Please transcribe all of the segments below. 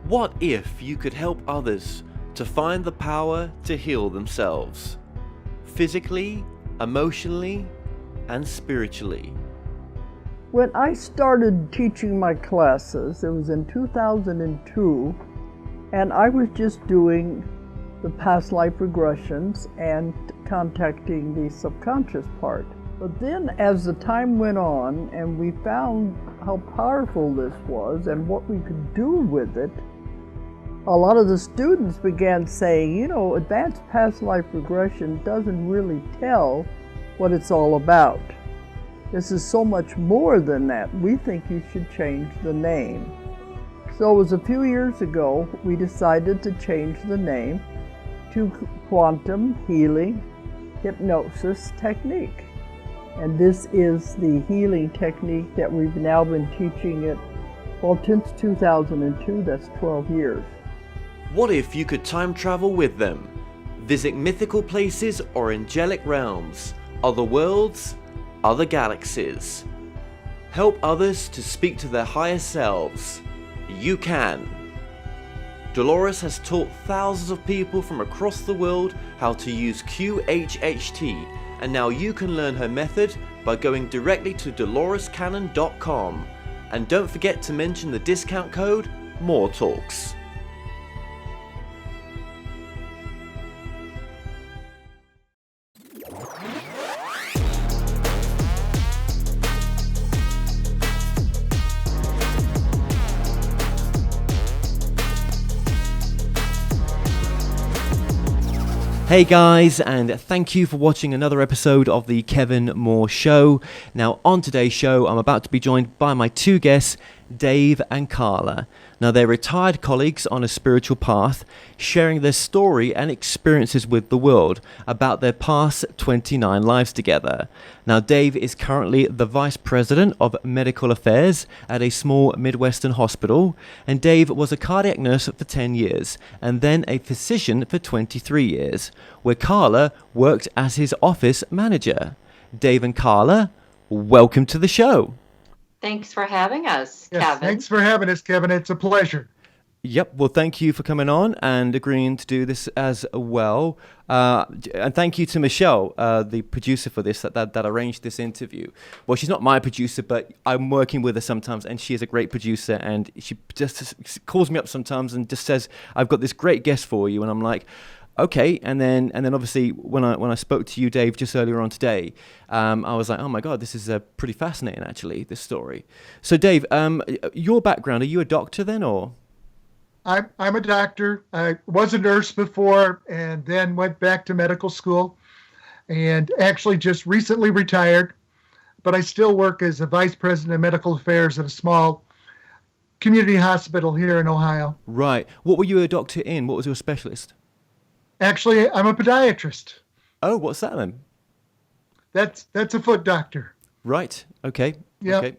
What if you could help others to find the power to heal themselves? Physically, emotionally, and spiritually. When I started teaching my classes, it was in 2002, and I was just doing the past life regressions and contacting the subconscious part. But then as the time went on and we found how powerful this was and what we could do with it, a lot of the students began saying, you know, advanced past life regression doesn't really tell what it's all about. This is so much more than that. We think you should change the name. So it was a few years ago we decided to change the name to Quantum Healing Hypnosis Technique. And this is the healing technique that we've now been teaching it, well, since 2002, that's 12 years. What if you could time travel with them? Visit mythical places or angelic realms, other worlds, other galaxies. Help others to speak to their higher selves. You can. Dolores has taught thousands of people from across the world how to use QHHT, and now you can learn her method by going directly to dolorescannon.com. And don't forget to mention the discount code MORETALKS. Hey guys, and thank you for watching another episode of the Kevin Moore Show. Now on today's show, I'm about to be joined by my two guests, Dave and Carla. Now they're retired colleagues on a spiritual path, sharing their story and experiences with the world about their past 29 lives together. Now Dave is currently the Vice President of Medical Affairs at a small midwestern hospital, and Dave was a cardiac nurse for 10 years and then a physician for 23 years, where Carla worked as his office manager. Dave and Carla, welcome to the show. Thanks for having us, Yes, Kevin. thanks for having us, Kevin. It's a pleasure. Yep. Well, thank you for coming on and agreeing to do this as well. And thank you to Michelle, the producer for this, that arranged this interview. Well, she's not my producer, but I'm working with her sometimes, and she is a great producer. And she just calls me up sometimes and just says, "I've got this great guest for you," and I'm like, okay, and then obviously when I spoke to you, Dave, just earlier on today, I was like, oh my God, this is pretty fascinating, actually, this story. So, Dave, your background, are you a doctor then, or? I'm a doctor. I was a nurse before and then went back to medical school and actually just recently retired, but I still work as a vice president of medical affairs at a small community hospital here in Ohio. Right. What were you a doctor in? What was your specialist? Actually, I'm a podiatrist. Oh, what's that then? That's a foot doctor. Right. Okay. Yep. Okay.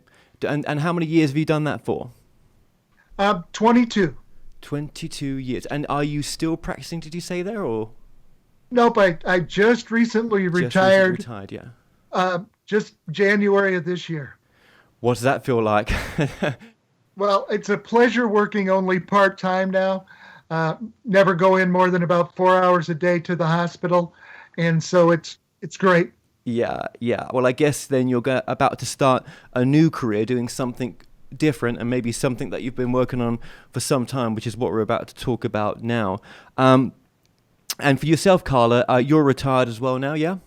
And how many years have you done that for? 22. 22 years. And are you still practicing, did you say there, or? Nope, I just recently retired. Just recently retired, yeah. Just January of this year. What does that feel like? Well, it's a pleasure working only part-time now. Never go in more than about 4 hours a day to the hospital. And so it's great. Yeah. Well, I guess then you're about to start a new career doing something different and maybe something that you've been working on for some time, which is what we're about to talk about now. And for yourself, Carla, you're retired as well now, yeah?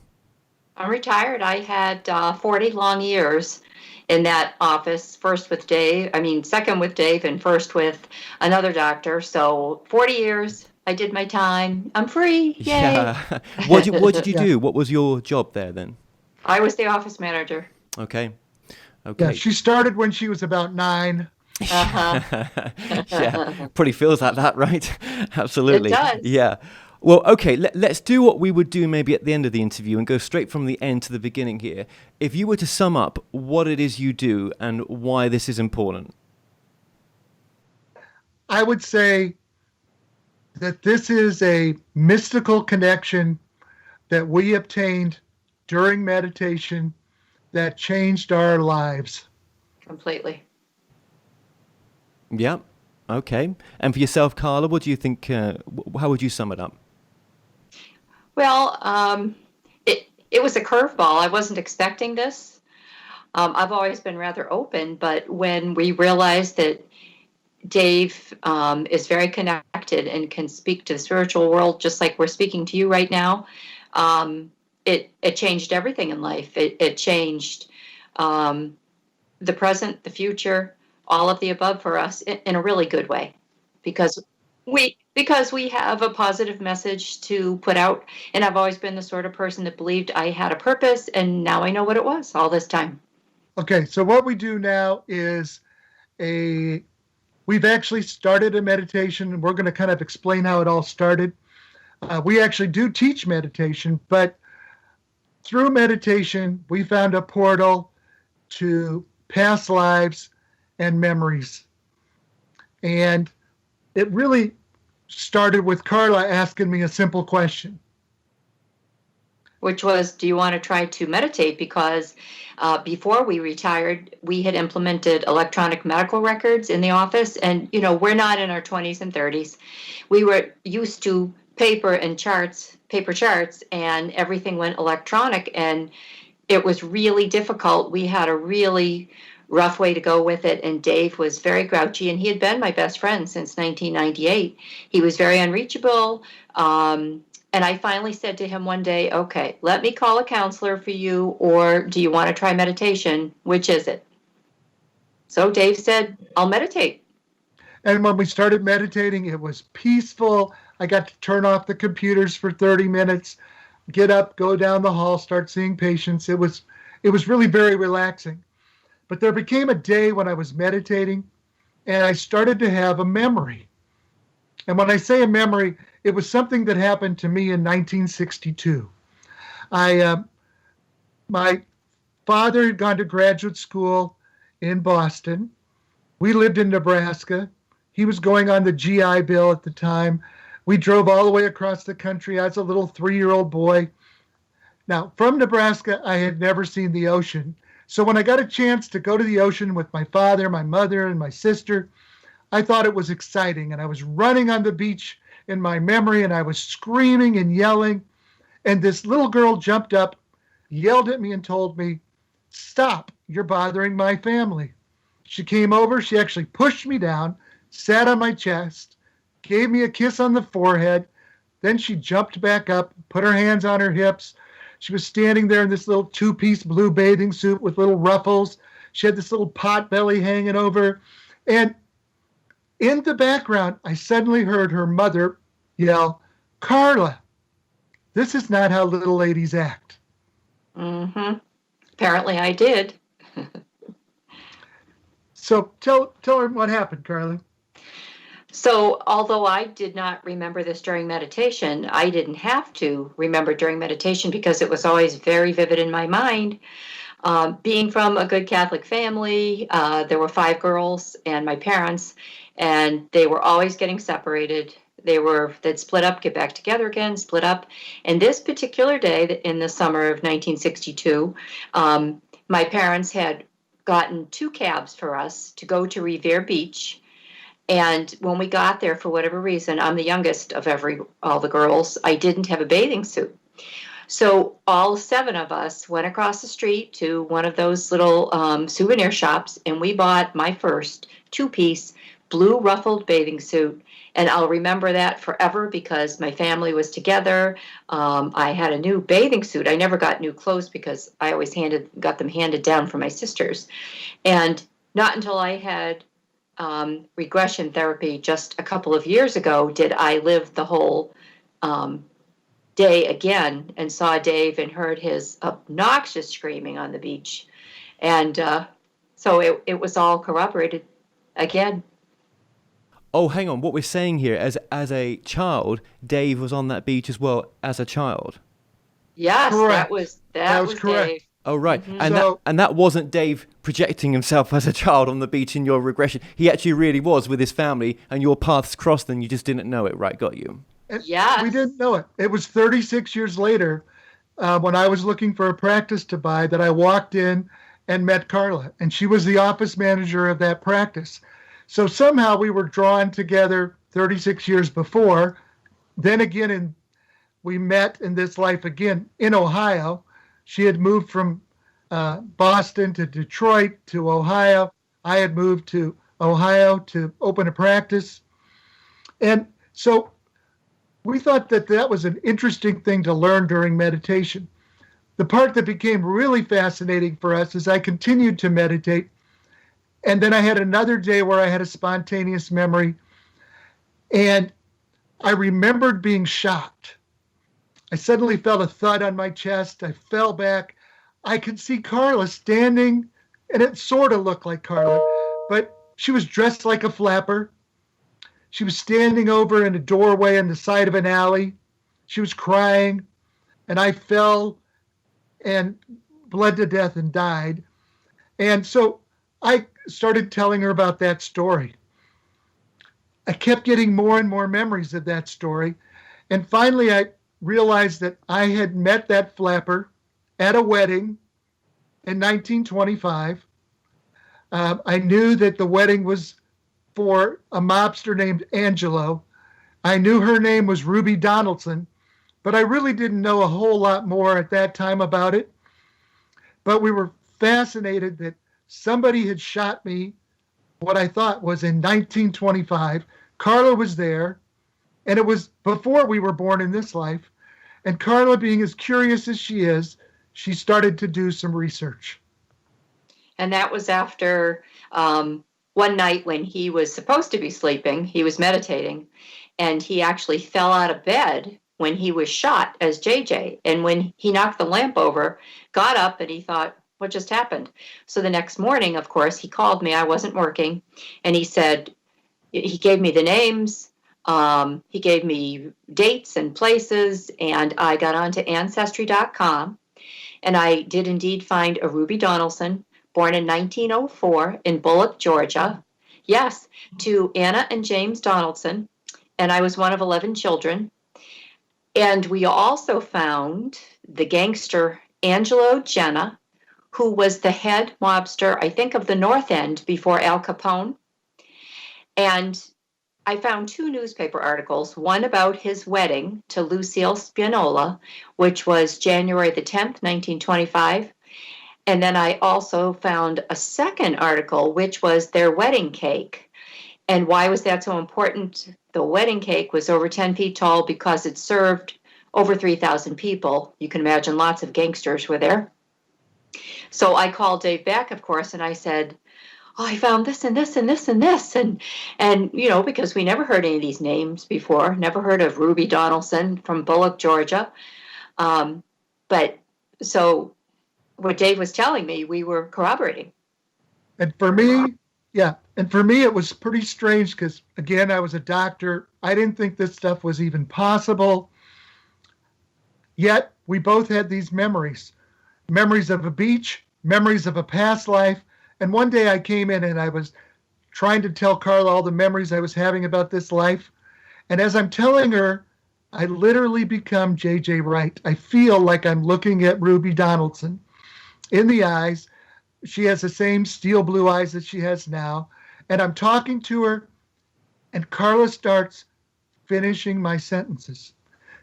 I'm retired. I had 40 long years in that office, second with Dave and first with another doctor. So 40 years, I did my time. I'm free. Yay. Yeah. What did you do? What was your job there then? I was the office manager. Okay. Yeah, she started when she was about 9. Uh-huh. Yeah, probably feels like that, right? Absolutely. It does. Yeah. Well, okay, let's do what we would do maybe at the end of the interview and go straight from the end to the beginning here. If you were to sum up what it is you do and why this is important. I would say that this is a mystical connection that we obtained during meditation that changed our lives. Completely. Yeah. Okay. And for yourself, Carla, what do you think? How would you sum it up? Well, it was a curveball. I wasn't expecting this. I've always been rather open, but when we realized that Dave is very connected and can speak to the spiritual world just like we're speaking to you right now, it changed everything in life. It changed the present, the future, all of the above for us in a really good way, because we have a positive message to put out, and I've always been the sort of person that believed I had a purpose, and now I know what it was all this time. Okay, so what we do now is we've actually started a meditation, and we're going to kind of explain how it all started. We actually do teach meditation, but through meditation, we found a portal to past lives and memories. And it really started with Carla asking me a simple question. Which was, do you want to try to meditate? Because before we retired, we had implemented electronic medical records in the office. And, we're not in our 20s and 30s. We were used to paper charts, and everything went electronic. And it was really difficult. We had a really rough way to go with it. And Dave was very grouchy, and he had been my best friend since 1998. He was very unreachable. And I finally said to him one day, okay, let me call a counselor for you, or do you want to try meditation? Which is it? So Dave said, I'll meditate. And when we started meditating, it was peaceful. I got to turn off the computers for 30 minutes, get up, go down the hall, start seeing patients. It was really very relaxing. But there became a day when I was meditating, and I started to have a memory. And when I say a memory, it was something that happened to me in 1962. My father had gone to graduate school in Boston. We lived in Nebraska. He was going on the GI Bill at the time. We drove all the way across the country as a little 3-year-old boy. Now, from Nebraska, I had never seen the ocean. So when I got a chance to go to the ocean with my father, my mother, and my sister, I thought it was exciting. And I was running on the beach in my memory, and I was screaming and yelling. And this little girl jumped up, yelled at me, and told me, "Stop, you're bothering my family." She came over, she actually pushed me down, sat on my chest, gave me a kiss on the forehead. Then she jumped back up, put her hands on her hips. She was standing there in this little 2-piece blue bathing suit with little ruffles. She had this little pot belly hanging over. And in the background, I suddenly heard her mother yell, "Carla, this is not how little ladies act." Mm-hmm. Apparently I did. So tell her what happened, Carla. So although I did not remember this during meditation, I didn't have to remember during meditation because it was always very vivid in my mind. Being from a good Catholic family, there were 5 girls and my parents, and they were always getting separated. They'd split up, get back together again, split up. And this particular day in the summer of 1962, my parents had gotten 2 cabs for us to go to Revere Beach. And when we got there, for whatever reason, I'm the youngest of all the girls, I didn't have a bathing suit. So all 7 of us went across the street to one of those little souvenir shops, and we bought my first 2-piece blue ruffled bathing suit. And I'll remember that forever because my family was together. I had a new bathing suit. I never got new clothes because I always got them handed down from my sisters. And not until I had regression therapy just a couple of years ago did I live the whole day again and saw Dave and heard his obnoxious screaming on the beach. And so it was all corroborated again. Oh, hang on. What we're saying here, as a child, Dave was on that beach as well as a child. Yes, correct. that was correct. Dave. Oh, right. Mm-hmm. And that wasn't Dave projecting himself as a child on the beach in your regression. He actually really was with his family, and your paths crossed and you just didn't know it, right? Got you. Yes. We didn't know it. It was 36 years later when I was looking for a practice to buy that I walked in and met Carla, and she was the office manager of that practice. So somehow we were drawn together 36 years before. Then again, we met in this life again in Ohio. She had moved from Boston to Detroit to Ohio. I had moved to Ohio to open a practice. And so we thought that that was an interesting thing to learn during meditation. The part that became really fascinating for us is I continued to meditate. And then I had another day where I had a spontaneous memory. And I remembered being shocked. I suddenly felt a thud on my chest. I fell back. I could see Carla standing, and it sort of looked like Carla, but she was dressed like a flapper. She was standing over in a doorway in the side of an alley. She was crying, and I fell and bled to death and died. And so I started telling her about that story. I kept getting more and more memories of that story. And finally, I realized that I had met that flapper at a wedding in 1925. I knew that the wedding was for a mobster named Angelo. I knew her name was Ruby Donaldson, but I really didn't know a whole lot more at that time about it. But we were fascinated that somebody had shot me, what I thought was in 1925. Carla was there, and it was before we were born in this life. And Carla, being as curious as she is, she started to do some research. And that was after one night when he was supposed to be sleeping, he was meditating, and he actually fell out of bed when he was shot as JJ. And when he knocked the lamp over, got up, and he thought, what just happened? So the next morning, of course, he called me. I wasn't working. And he said, he gave me the names. He gave me dates and places, and I got onto Ancestry.com, and I did indeed find a Ruby Donaldson, born in 1904 in Bullock, Georgia. Yes, to Anna and James Donaldson, and I was one of 11 children. And we also found the gangster Angelo Genna, who was the head mobster, I think, of the North End before Al Capone. And I found two newspaper articles, one about his wedding to Lucille Spinola, which was January the 10th, 1925. And then I also found a second article, which was their wedding cake. And why was that so important? The wedding cake was over 10 feet tall because it served over 3,000 people. You can imagine lots of gangsters were there. So I called Dave back, of course, and I said, oh, I found this and this and this and this. And you know, because we never heard any of these names before, never heard of Ruby Donaldson from Bullock, Georgia. But so what Dave was telling me, we were corroborating. And for me, it was pretty strange because, again, I was a doctor. I didn't think this stuff was even possible. Yet we both had these memories of a beach, memories of a past life. And one day I came in and I was trying to tell Carla all the memories I was having about this life. And as I'm telling her, I literally become J.J. Wright. I feel like I'm looking at Ruby Donaldson in the eyes. She has the same steel blue eyes that she has now. And I'm talking to her, and Carla starts finishing my sentences.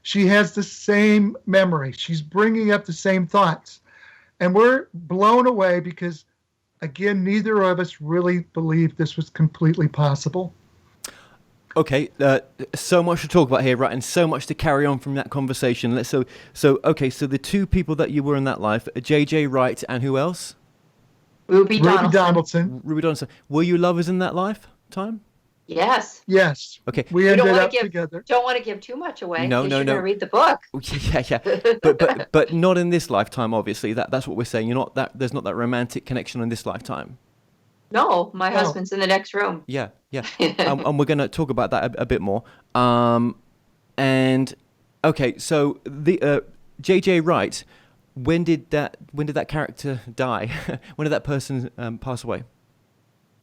She has the same memory. She's bringing up the same thoughts. And we're blown away because, again, neither of us really believed this was completely possible. Okay, so much to talk about here, right, and so much to carry on from that conversation. So the two people that you were in that life, J.J. Wright and who else? Ruby Donaldson. Ruby Donaldson. Were you lovers in that lifetime? Yes. Yes. Okay. We ended up together. Don't want to give too much away. No. Read the book. Yeah. But not in this lifetime. Obviously, that's what we're saying. There's not that romantic connection in this lifetime. No, my husband's in the next room. Yeah. And we're going to talk about that a bit more. And okay, so the J.J. Wright. When did that character die? When did that person pass away?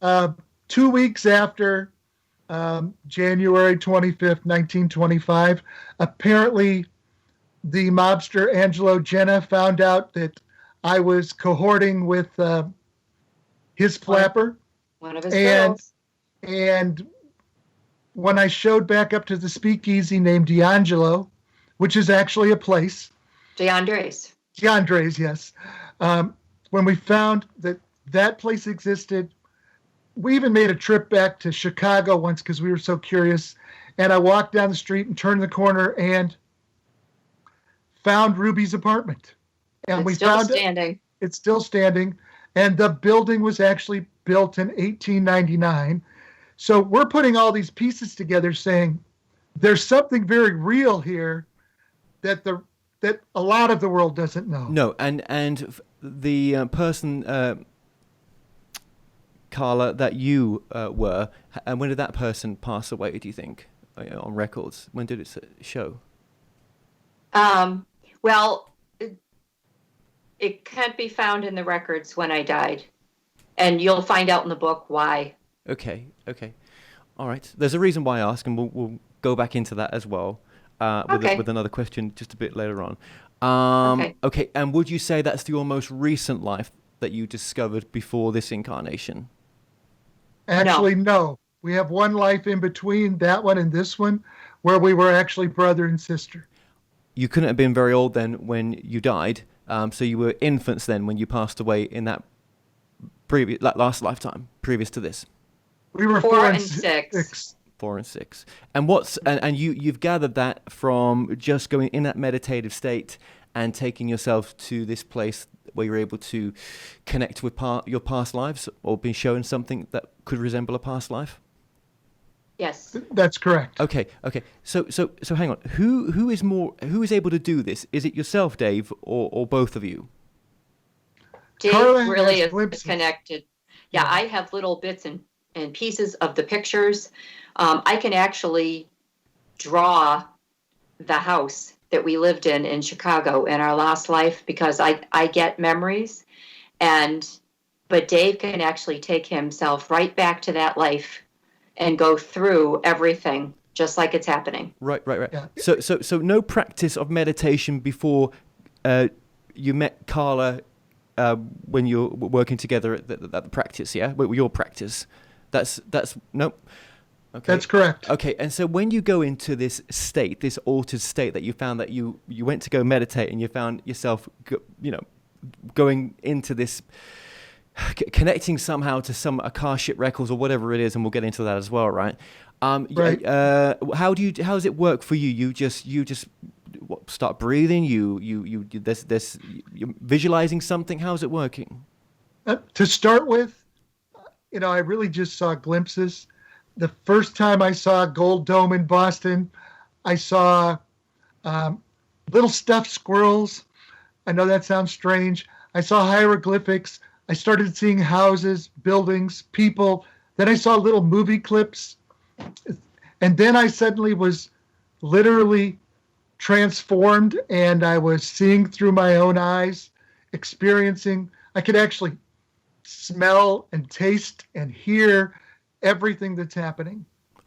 2 weeks after January 25th, 1925. Apparently, the mobster Angelo Genna found out that I was cohorting with his flapper. One of his girls. And when I showed back up to the speakeasy named D'Angelo, which is actually a place. DeAndre's. DeAndre's, yes. When we found that that place existed, we even made a trip back to Chicago once because we were so curious. And I walked down the street and turned the corner and found Ruby's apartment. And It's we still found standing. it's still standing. And the building was actually built in 1899. So we're putting all these pieces together saying there's something very real here that a lot of the world doesn't know. No, and the person, Carla, that you were, and when did that person pass away, do you think, on records? When did it show? Well, it can't be found in the records when I died. And you'll find out in the book why. Okay. All right. There's a reason why I ask, and we'll go back into that as well with another question just a bit later on. Okay. And would you say that's your most recent life that you discovered before this incarnation? Actually, no. We have one life in between that one and this one where we were actually brother and sister. You couldn't have been very old then when you died, so you were infants then when you passed away in that last lifetime previous to this. We were 4 and 6. 4 and 6. And you've gathered that from just going in that meditative state and taking yourself to this place where you're able to connect with your past lives, or being shown something that could resemble a past life? Yes. That's correct. Okay. So hang on. Who is able to do this? Is it yourself, Dave, or both of you? Dave Carla really has is glimpses. connected. Yeah, I have little bits and pieces of the pictures. I can actually draw the house that we lived in Chicago in our last life because I get memories, but Dave can actually take himself right back to that life and go through everything just like it's happening. Right. Yeah. So no practice of meditation before you met Carla when you're working together at the practice, yeah? Your practice. That's nope. Okay. That's correct. Okay, and so when you go into this state, this altered state that you found that you went to go meditate and you found yourself, going into this, connecting somehow to some Akashic records or whatever it is, and we'll get into that as well, right? Right. How does it work for you? You just start breathing. You're visualizing something. How's it working? To start with, I really just saw glimpses. The first time I saw Gold Dome in Boston, I saw little stuffed squirrels. I know that sounds strange. I saw hieroglyphics. I started seeing houses, buildings, people. Then I saw little movie clips. And then I suddenly was literally transformed, and I was seeing through my own eyes, experiencing. I could actually smell and taste and hear everything that's happening.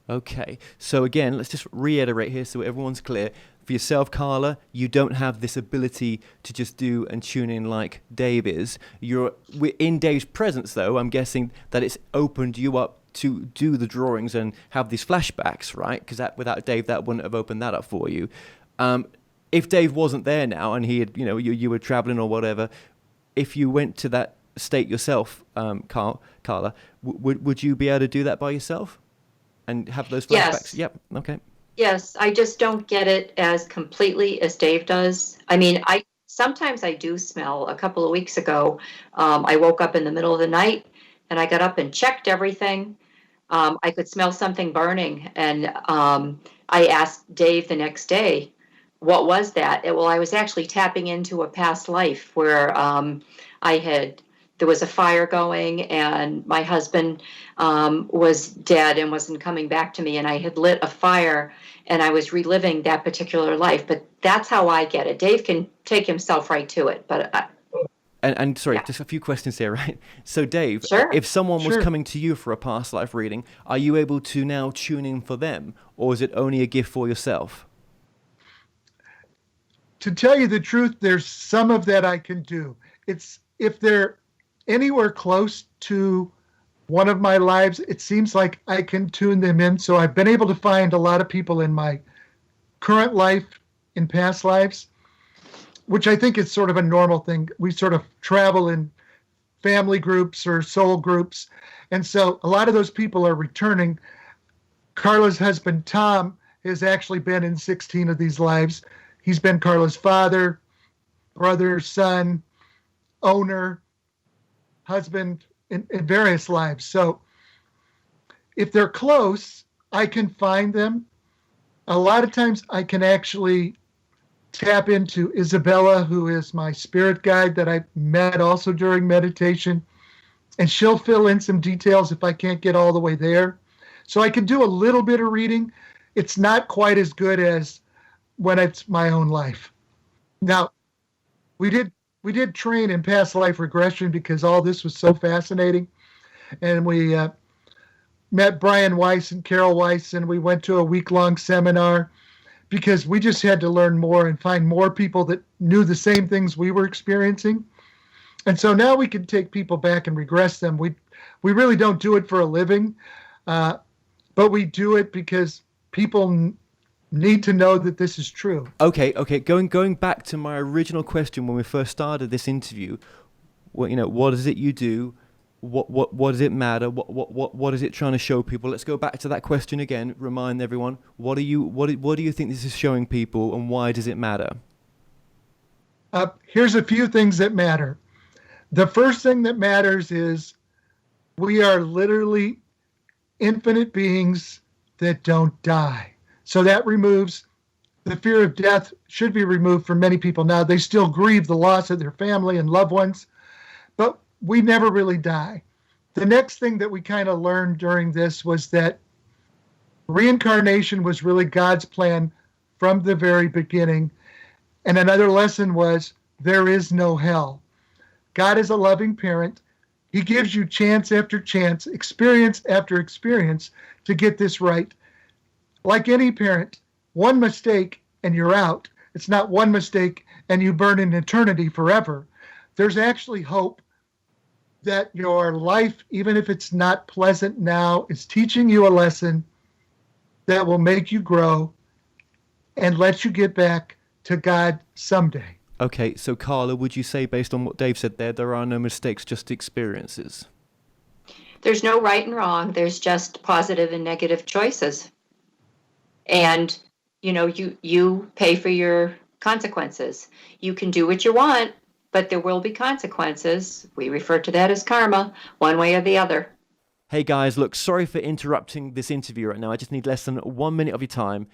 Okay, so again, let's just reiterate here so everyone's clear. For yourself, Carla, you don't have this ability to just do and tune in like Dave is. We're in Dave's presence, though. I'm guessing that it's opened you up to do the drawings and have these flashbacks, right? Because without Dave, that wouldn't have opened that up for you. If Dave wasn't there now and he had, you were traveling or whatever, if you went to that state yourself, Carla, would you be able to do that by yourself and have those flashbacks? Yes. Yep. Okay. Yes, I just don't get it as completely as Dave does. I mean, sometimes I do smell. A couple of weeks ago, I woke up in the middle of the night and I got up and checked everything. I could smell something burning, and I asked Dave the next day, what was that? Well, I was actually tapping into a past life where there was a fire going and my husband was dead and wasn't coming back to me, and I had lit a fire and I was reliving that particular life. But that's how I get it. Dave can take himself right to it, but And sorry, just a few questions here, right? So Dave, Sure. if someone was Sure. coming to you for a past life reading, are you able to now tune in for them, or is it only a gift for yourself? To tell you the truth, there's some of that I can do. It's if they're anywhere close to one of my lives, it seems like I can tune them in. So I've been able to find a lot of people in my current life, in past lives, which I think is sort of a normal thing. We sort of travel in family groups or soul groups. And so a lot of those people are returning. Carla's husband, Tom, has actually been in 16 of these lives. He's been Carla's father, brother, son, owner, husband in various lives. So if they're close, I can find them. A lot of times I can actually tap into Isabella, who is my spirit guide that I met also during meditation, and she'll fill in some details if I can't get all the way there. So I can do a little bit of reading. It's not quite as good as when it's my own life. Now, we did train in past life regression because all this was so fascinating, and we met Brian Weiss and Carole Weiss, and we went to a week-long seminar because we just had to learn more and find more people that knew the same things we were experiencing. And so now we can take people back and regress them. We really don't do it for a living, but we do it because people need to know that this is true. Okay. Going back to my original question when we first started this interview, what is it you do? What does it matter? What is it trying to show people? Let's go back to that question again. Remind everyone, what do you think this is showing people, and why does it matter? Here's a few things that matter. The first thing that matters is we are literally infinite beings that don't die. So that removes the fear of death, should be removed from many people. Now, they still grieve the loss of their family and loved ones, but we never really die. The next thing that we kind of learned during this was that reincarnation was really God's plan from the very beginning. And another lesson was there is no hell. God is a loving parent. He gives you chance after chance, experience after experience to get this right. Like any parent, one mistake and you're out. It's not one mistake and you burn in eternity forever. There's actually hope that your life, even if it's not pleasant now, is teaching you a lesson that will make you grow and let you get back to God someday. Okay, so Carla, would you say, based on what Dave said there are no mistakes, just experiences? There's no right and wrong. There's just positive and negative choices. And, you pay for your consequences. You can do what you want, but there will be consequences. We refer to that as karma, one way or the other. Hey guys, look, sorry for interrupting this interview right now. I just need less than 1 minute of your time.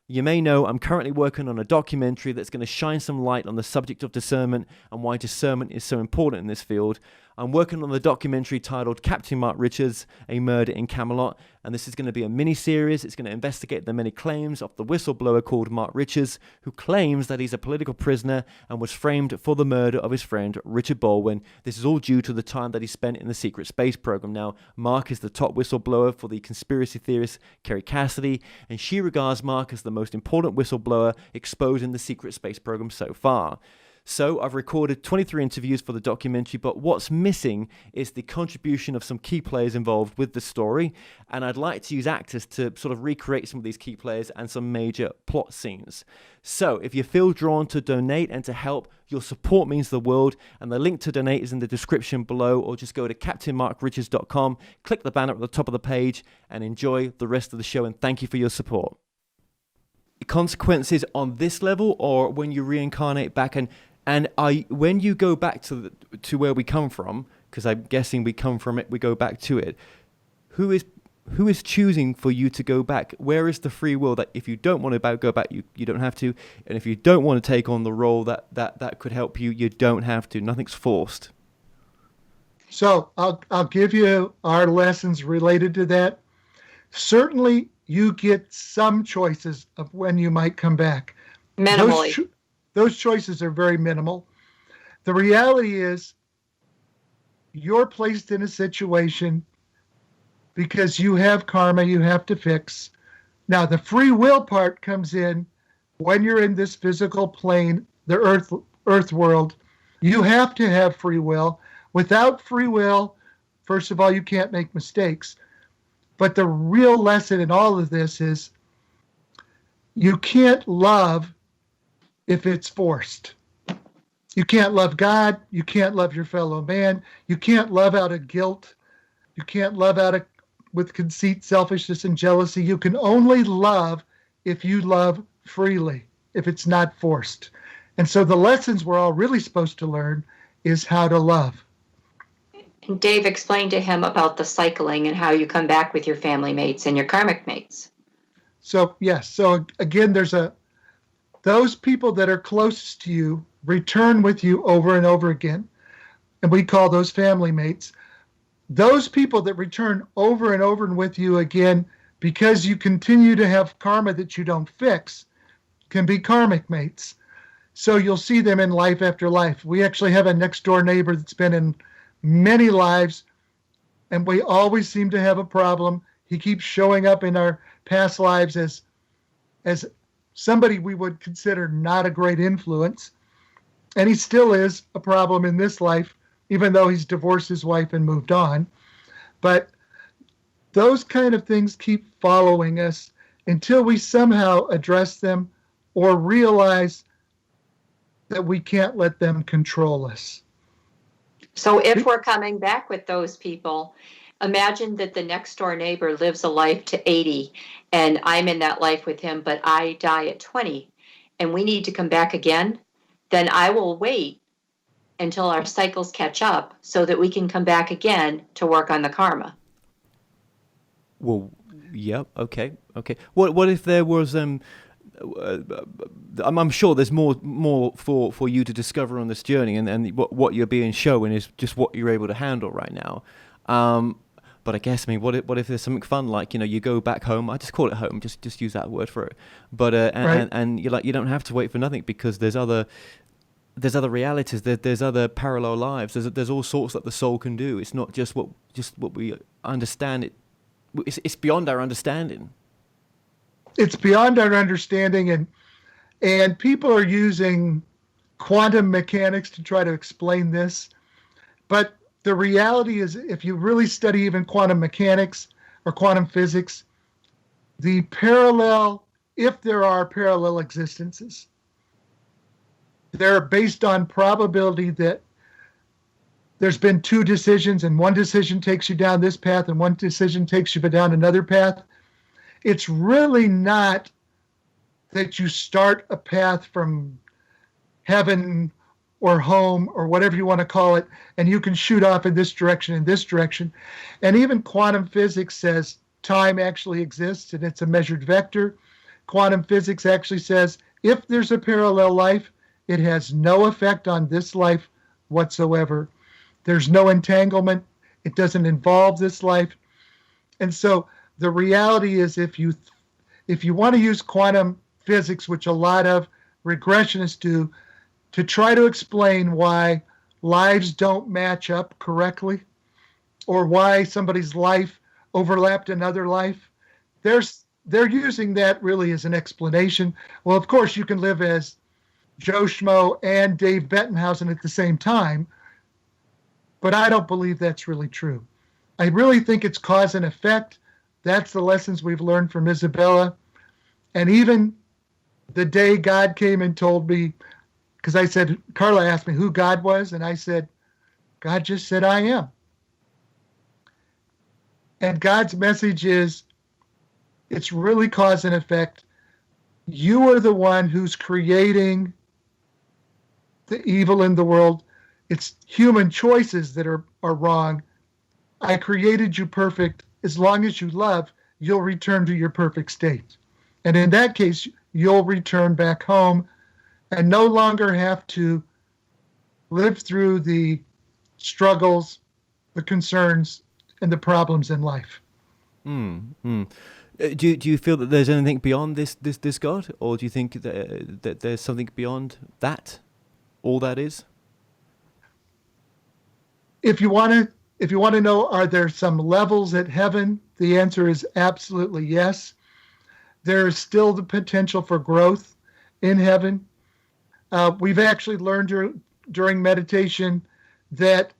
You may know I'm currently working on a documentary that's going to shine some light on the subject of discernment and why discernment is so important in this field. I'm working on the documentary titled Captain Mark Richards, A Murder in Camelot, and this is going to be a mini-series. It's going to investigate the many claims of the whistleblower called Mark Richards, who claims that he's a political prisoner and was framed for the murder of his friend Richard Baldwin. This is all due to the time that he spent in the secret space program. Now, Mark is the top whistleblower for the conspiracy theorist Kerry Cassidy, and she regards Mark as the most important whistleblower exposing the secret space program so far. So I've recorded 23 interviews for the documentary, but what's missing is the contribution of some key players involved with the story, and I'd like to use actors to sort of recreate some of these key players and some major plot scenes. So if you feel drawn to donate and to help, your support means the world, and the link to donate is in the description below, or just go to captainmarkrichards.com, click the banner at the top of the page, and enjoy the rest of the show, and thank you for your support. Consequences on this level, or when you reincarnate back, and when you go back to where we come from, because I'm guessing we come from it, we go back to it. Who is choosing for you to go back? Where is the free will that if you don't want to go back, you don't have to, and if you don't want to take on the role that could help you, you don't have to. Nothing's forced. So I'll give you our lessons related to that. Certainly, you get some choices of when you might come back. Minimally. Those choices are very minimal. The reality is you're placed in a situation because you have karma you have to fix. Now, the free will part comes in when you're in this physical plane, the earth world. You have to have free will. Without free will, First of all, you can't make mistakes. But the real lesson in all of this is you can't love if it's forced. You can't love God. You can't love your fellow man. You can't love out of guilt. You can't love with conceit, selfishness, and jealousy. You can only love if you love freely, if it's not forced. And so the lessons we're all really supposed to learn is how to love. And Dave explained to him about the cycling and how you come back with your family mates and your karmic mates. So, yes. So again, those people that are closest to you return with you over and over again. And we call those family mates. Those people that return over and over and with you again, because you continue to have karma that you don't fix, can be karmic mates. So you'll see them in life after life. We actually have a next door neighbor that's been in many lives, and we always seem to have a problem. He keeps showing up in our past lives as somebody we would consider not a great influence. And he still is a problem in this life, even though he's divorced his wife and moved on. But those kind of things keep following us until we somehow address them or realize that we can't let them control us. So if we're coming back with those people, imagine that the next door neighbor lives a life to 80 and I'm in that life with him, but I die at 20 and we need to come back again. Then I will wait until our cycles catch up so that we can come back again to work on the karma. Well, yeah, okay. What if there was I'm sure there's more for you to discover on this journey, and what you're being shown is just what you're able to handle right now. But I guess, what if there's something fun, like, you go back home. I just call it home. Just use that word for it. But right. and you're like, you don't have to wait for nothing, because there's other realities. There's other parallel lives. There's all sorts that the soul can do. It's not just what we understand. It's beyond our understanding. It's beyond our understanding, and people are using quantum mechanics to try to explain this. But the reality is, if you really study even quantum mechanics or quantum physics, if there are parallel existences, they're based on probability that there's been two decisions, and one decision takes you down this path and one decision takes you down another path. It's really not that you start a path from heaven or home or whatever you want to call it, and you can shoot off in this direction and this direction. And even quantum physics says time actually exists and it's a measured vector. Quantum physics actually says if there's a parallel life, it has no effect on this life whatsoever. There's no entanglement. It doesn't involve this life. And so the reality is, if you want to use quantum physics, which a lot of regressionists do, to try to explain why lives don't match up correctly, or why somebody's life overlapped another life, they're using that really as an explanation. Well, of course, you can live as Joe Schmo and Dave Bettenhausen at the same time, but I don't believe that's really true. I really think it's cause and effect. That's the lessons we've learned from Isabella. And even the day God came and told me, because I said, Carla asked me who God was, and I said, God just said, I am. And God's message is, it's really cause and effect. You are the one who's creating the evil in the world. It's human choices that are wrong. I created you perfect. As long as you love, you'll return to your perfect state. And in that case, you'll return back home and no longer have to live through the struggles, the concerns, and the problems in life. Do you feel that there's anything beyond this God, or do you think that there's something beyond that? All that is? If you want to know, are there some levels at heaven? The answer is absolutely yes. There is still the potential for growth in heaven. We've actually learned during meditation that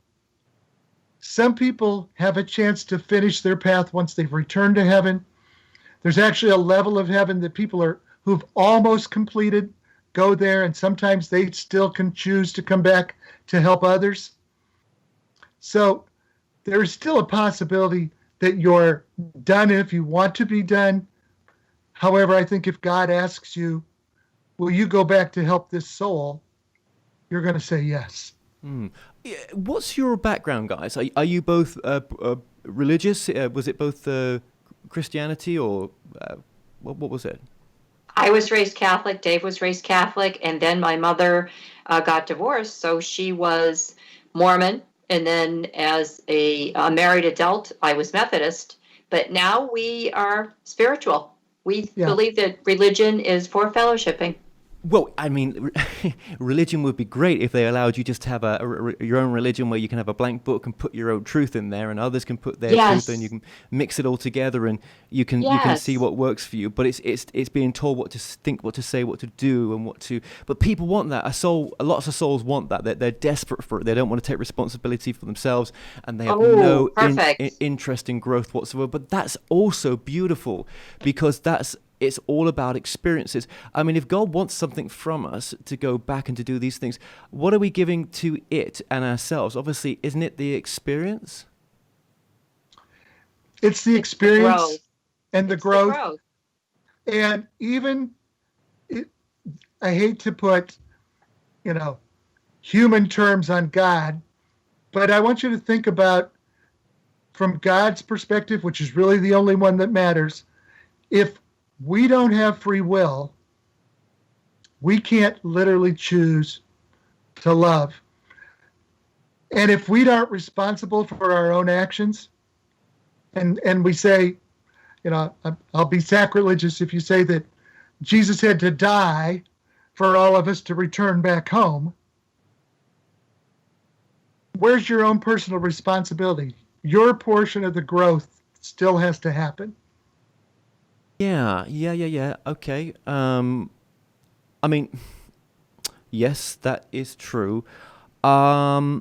Some people have a chance to finish their path once they've returned to heaven. There's actually a level of heaven that who've almost completed go there, and sometimes they still can choose to come back to help others. So there is still a possibility that you're done if you want to be done. However, I think if God asks you, will you go back to help this soul? You're going to say yes. What's your background, guys? Are you both religious? Was it both Christianity or what was it? I was raised Catholic. Dave was raised Catholic. And then my mother got divorced. So she was Mormon. And then as a married adult, I was Methodist. But now we are spiritual. We believe that religion is for fellowshipping. Well, I mean, religion would be great if they allowed you just to have your own religion where you can have a blank book and put your own truth in there, and others can put their truth, and you can mix it all together, and you can see what works for you. But it's being told what to think, what to say, what to do, and what to. But people want that. Lots of souls want that. They're desperate for it. They don't want to take responsibility for themselves, and they have no interest in growth whatsoever. But that's also beautiful because it's all about experiences. I mean, if God wants something from us to go back and to do these things, what are we giving to it and ourselves? Obviously, isn't it the experience? It's the experience and the growth. And even, I hate to put, human terms on God, but I want you to think about, from God's perspective, which is really the only one that matters, if we don't have free will, we can't literally choose to love. And if we aren't responsible for our own actions, and we say, I'll be sacrilegious if you say that Jesus had to die for all of us to return back home, where's your own personal responsibility? Your portion of the growth still has to happen. Yeah. Okay. I mean, yes, that is true. I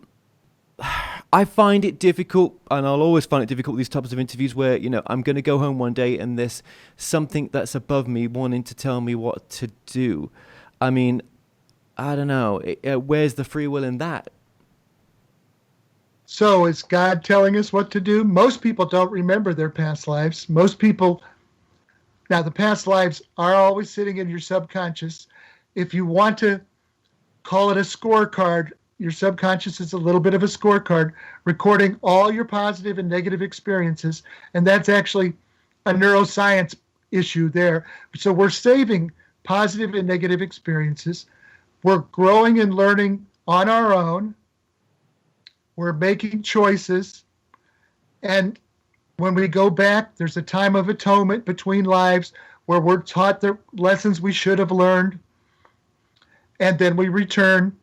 find it difficult, and I'll always find it difficult, these types of interviews where, I'm going to go home one day and there's something that's above me wanting to tell me what to do. I mean, I don't know. Where's the free will in that? So is God telling us what to do? Most people don't remember their past lives. Now, the past lives are always sitting in your subconscious. If you want to call it a scorecard, your subconscious is a little bit of a scorecard, recording all your positive and negative experiences. And that's actually a neuroscience issue there. So we're saving positive and negative experiences. We're growing and learning on our own. We're making choices. And when we go back, there's a time of atonement between lives where we're taught the lessons we should have learned. And then we return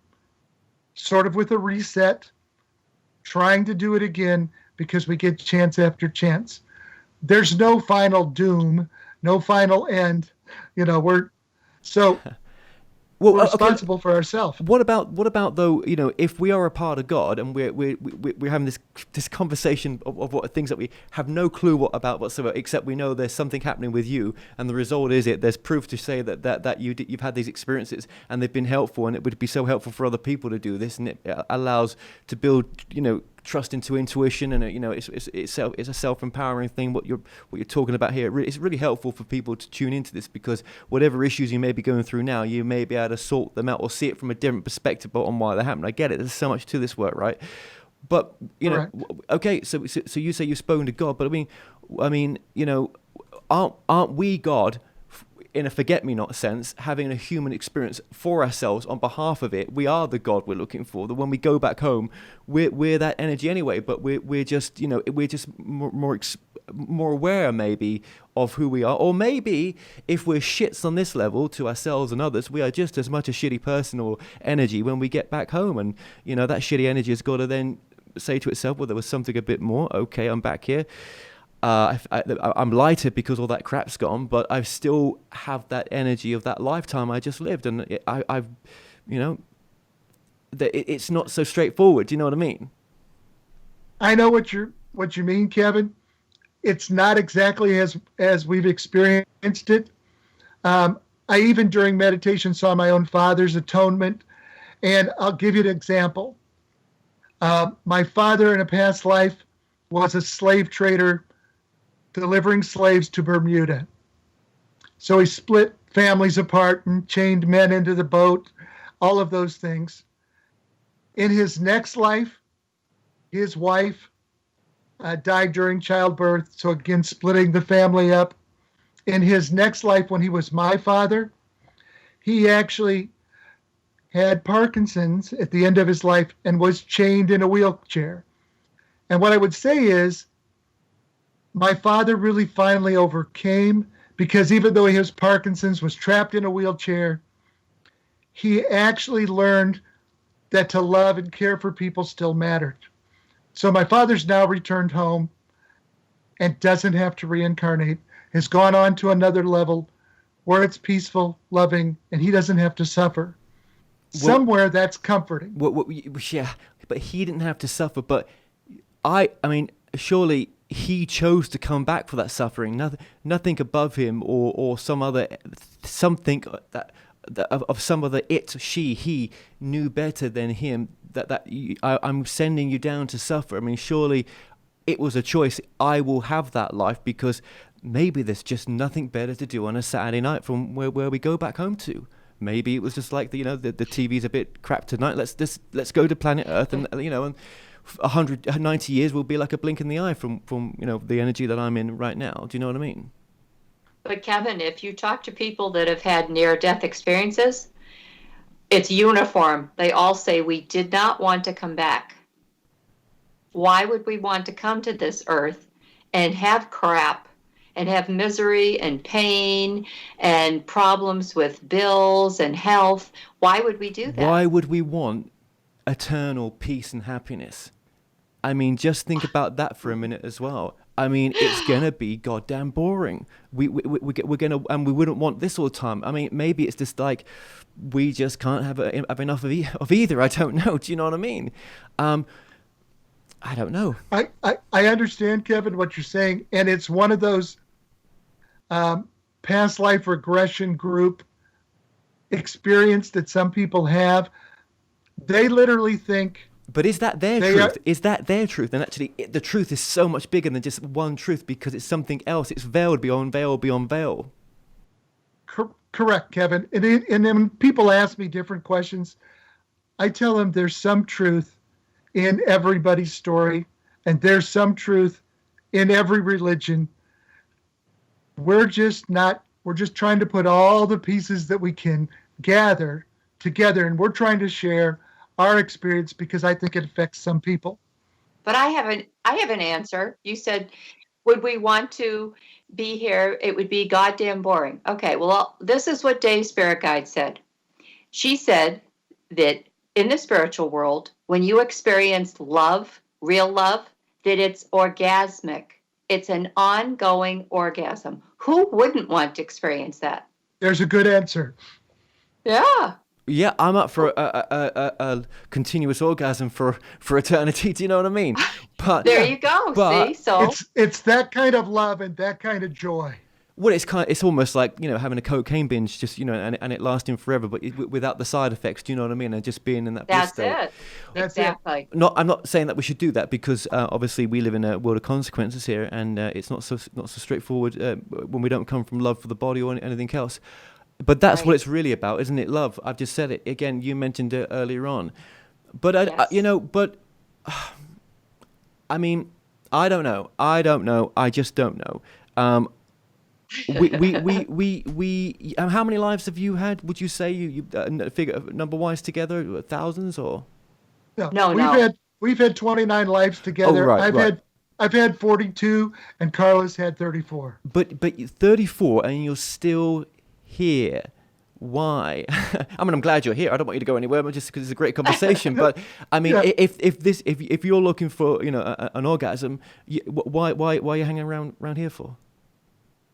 sort of with a reset, trying to do it again because we get chance after chance. There's no final doom, no final end. We're responsible for ourselves. What about though? If we are a part of God and we're having this conversation of what things that we have no clue about whatsoever, except we know there's something happening with you, and the result is there's proof to say that you've had these experiences and they've been helpful, and it would be so helpful for other people to do this, and it allows to build trust into intuition, and it's a self-empowering thing. What you're talking about here, it's really helpful for people to tune into this, because whatever issues you may be going through now, you may be able to sort them out or see it from a different perspective on why they happen. I get it. There's so much to this work, right? But okay. So you say you've spoken to God, but I mean, aren't we God? In a forget-me-not sense, having a human experience for ourselves on behalf of it. We are the God we're looking for. That when we go back home, we're that energy anyway. But we're just more aware maybe of who we are. Or maybe if we're shits on this level to ourselves and others, we are just as much a shitty person or energy when we get back home. And that shitty energy has got to then say to itself, well, there was something a bit more. Okay, I'm back here. I'm lighter because all that crap's gone, but I still have that energy of that lifetime I just lived, and it's not so straightforward. Do you know what I mean? I know what you mean, Kevin. It's not exactly as we've experienced it. I even during meditation saw my own father's atonement, and I'll give you an example. My father in a past life was a slave trader delivering slaves to Bermuda. So he split families apart and chained men into the boat, all of those things. In his next life, his wife died during childbirth, so again, splitting the family up. In his next life, when he was my father, he actually had Parkinson's at the end of his life and was chained in a wheelchair. And what I would say is, my father really finally overcame, because even though he has Parkinson's, was trapped in a wheelchair, he actually learned that to love and care for people still mattered. So my father's now returned home and doesn't have to reincarnate, has gone on to another level where it's peaceful, loving, and he doesn't have to suffer. Somewhere that's comforting. Yeah, but he didn't have to suffer. But I mean, surely he chose to come back for that suffering. Nothing above him or something that of some other he knew better than him. I'm sending you down to suffer. I mean, surely it was a choice. I will have that life because maybe there's just nothing better to do on a Saturday night from where we go back home to. Maybe it was just like the TV's a bit crap tonight. Let's go to planet Earth, and and 190 years will be like a blink in the eye from the energy that I'm in right now. Do you know what I mean? But Kevin, if you talk to people that have had near-death experiences, it's uniform. They all say we did not want to come back. Why would we want to come to this earth and have crap and have misery and pain and problems with bills and health? Why would we do that? Why would we want eternal peace and happiness? I mean, just think about that for a minute as well. I mean, it's gonna be goddamn boring. We're gonna, and we wouldn't want this all the time. I mean, maybe it's just like we just can't have enough of either. I don't know. Do you know what I mean? I don't know. I understand, Kevin, what you're saying, and it's one of those past life regression group experience that some people have. They literally think. But is that their truth? Is that their truth? And actually, the truth is so much bigger than just one truth because it's something else. It's veiled beyond veil beyond veil. Correct, Kevin. And then when people ask me different questions, I tell them there's some truth in everybody's story, and there's some truth in every religion. We're just trying to put all the pieces that we can gather together, and we're trying to share our experience because I think it affects some people. But I have an answer. You said, would we want to be here? It would be goddamn boring. Okay, well, this is what Dave's spirit guide said. She said that in the spiritual world, when you experience love, real love, that it's orgasmic. It's an ongoing orgasm. Who wouldn't want to experience that? There's a good answer. Yeah. Yeah, I'm up for a continuous orgasm for eternity. Do you know what I mean? But there you go. See, so it's that kind of love and that kind of joy. Well, it's almost like having a cocaine binge, just and it lasting forever, but without the side effects. Do you know what I mean? And just being in that bliss state. That's exactly. I'm not saying that we should do that because obviously we live in a world of consequences here, and it's not so straightforward when we don't come from love for the body or anything else. But that's right. What it's really about, isn't it? Love. I've just said it again. You mentioned it earlier on, but I mean, I don't know. I just don't know. We how many lives have you had? Would you say you figure number wise together, thousands or? No. We've had 29 lives together. Oh, right, I've had 42, and Carla's had 34. But 34, and you're still here. Why? I mean, I'm glad you're here. I don't want you to go anywhere, but just because it's a great conversation. But I mean, if you're looking for an orgasm, why are you hanging around here for?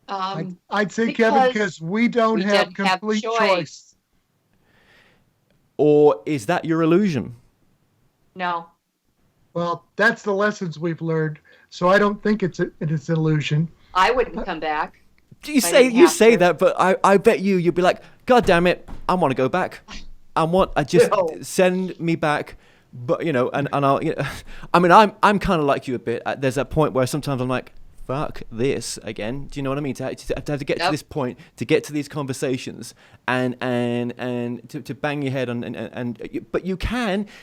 I'd say, Kevin, because we don't have complete choice. Or is that your illusion? No. Well, that's the lessons we've learned. So I don't think it's an illusion. I wouldn't come back. You I didn't you have say to. that, but I bet you'd be like, God damn it, I want to go back. I just No. send me back. But and I'll I mean I'm kind of like you a bit. There's that point where sometimes I'm like, fuck this again. Do you know what I mean? To have to get to Yep. this point, to get to these conversations, and to bang your head on, but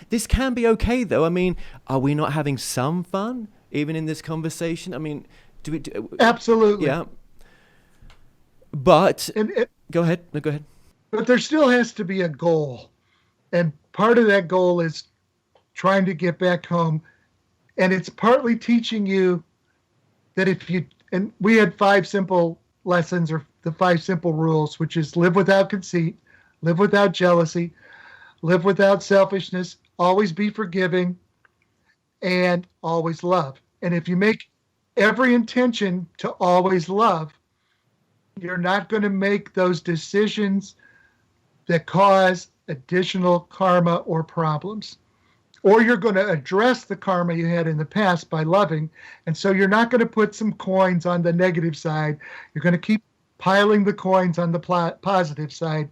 this can be okay though. I mean, are we not having some fun even in this conversation? I mean, Absolutely. yeah. But And go ahead. No, go ahead. but there still has to be a goal. And part of that goal is trying to get back home. And it's partly teaching you that and we had 5 simple lessons, or the 5 simple rules, which is live without conceit, live without jealousy, live without selfishness, always be forgiving, and always love. And if you make every intention to always love, you're not going to make those decisions that cause additional karma or problems. Or you're going to address the karma you had in the past by loving. And so you're not going to put some coins on the negative side. You're going to keep piling the coins on the positive side.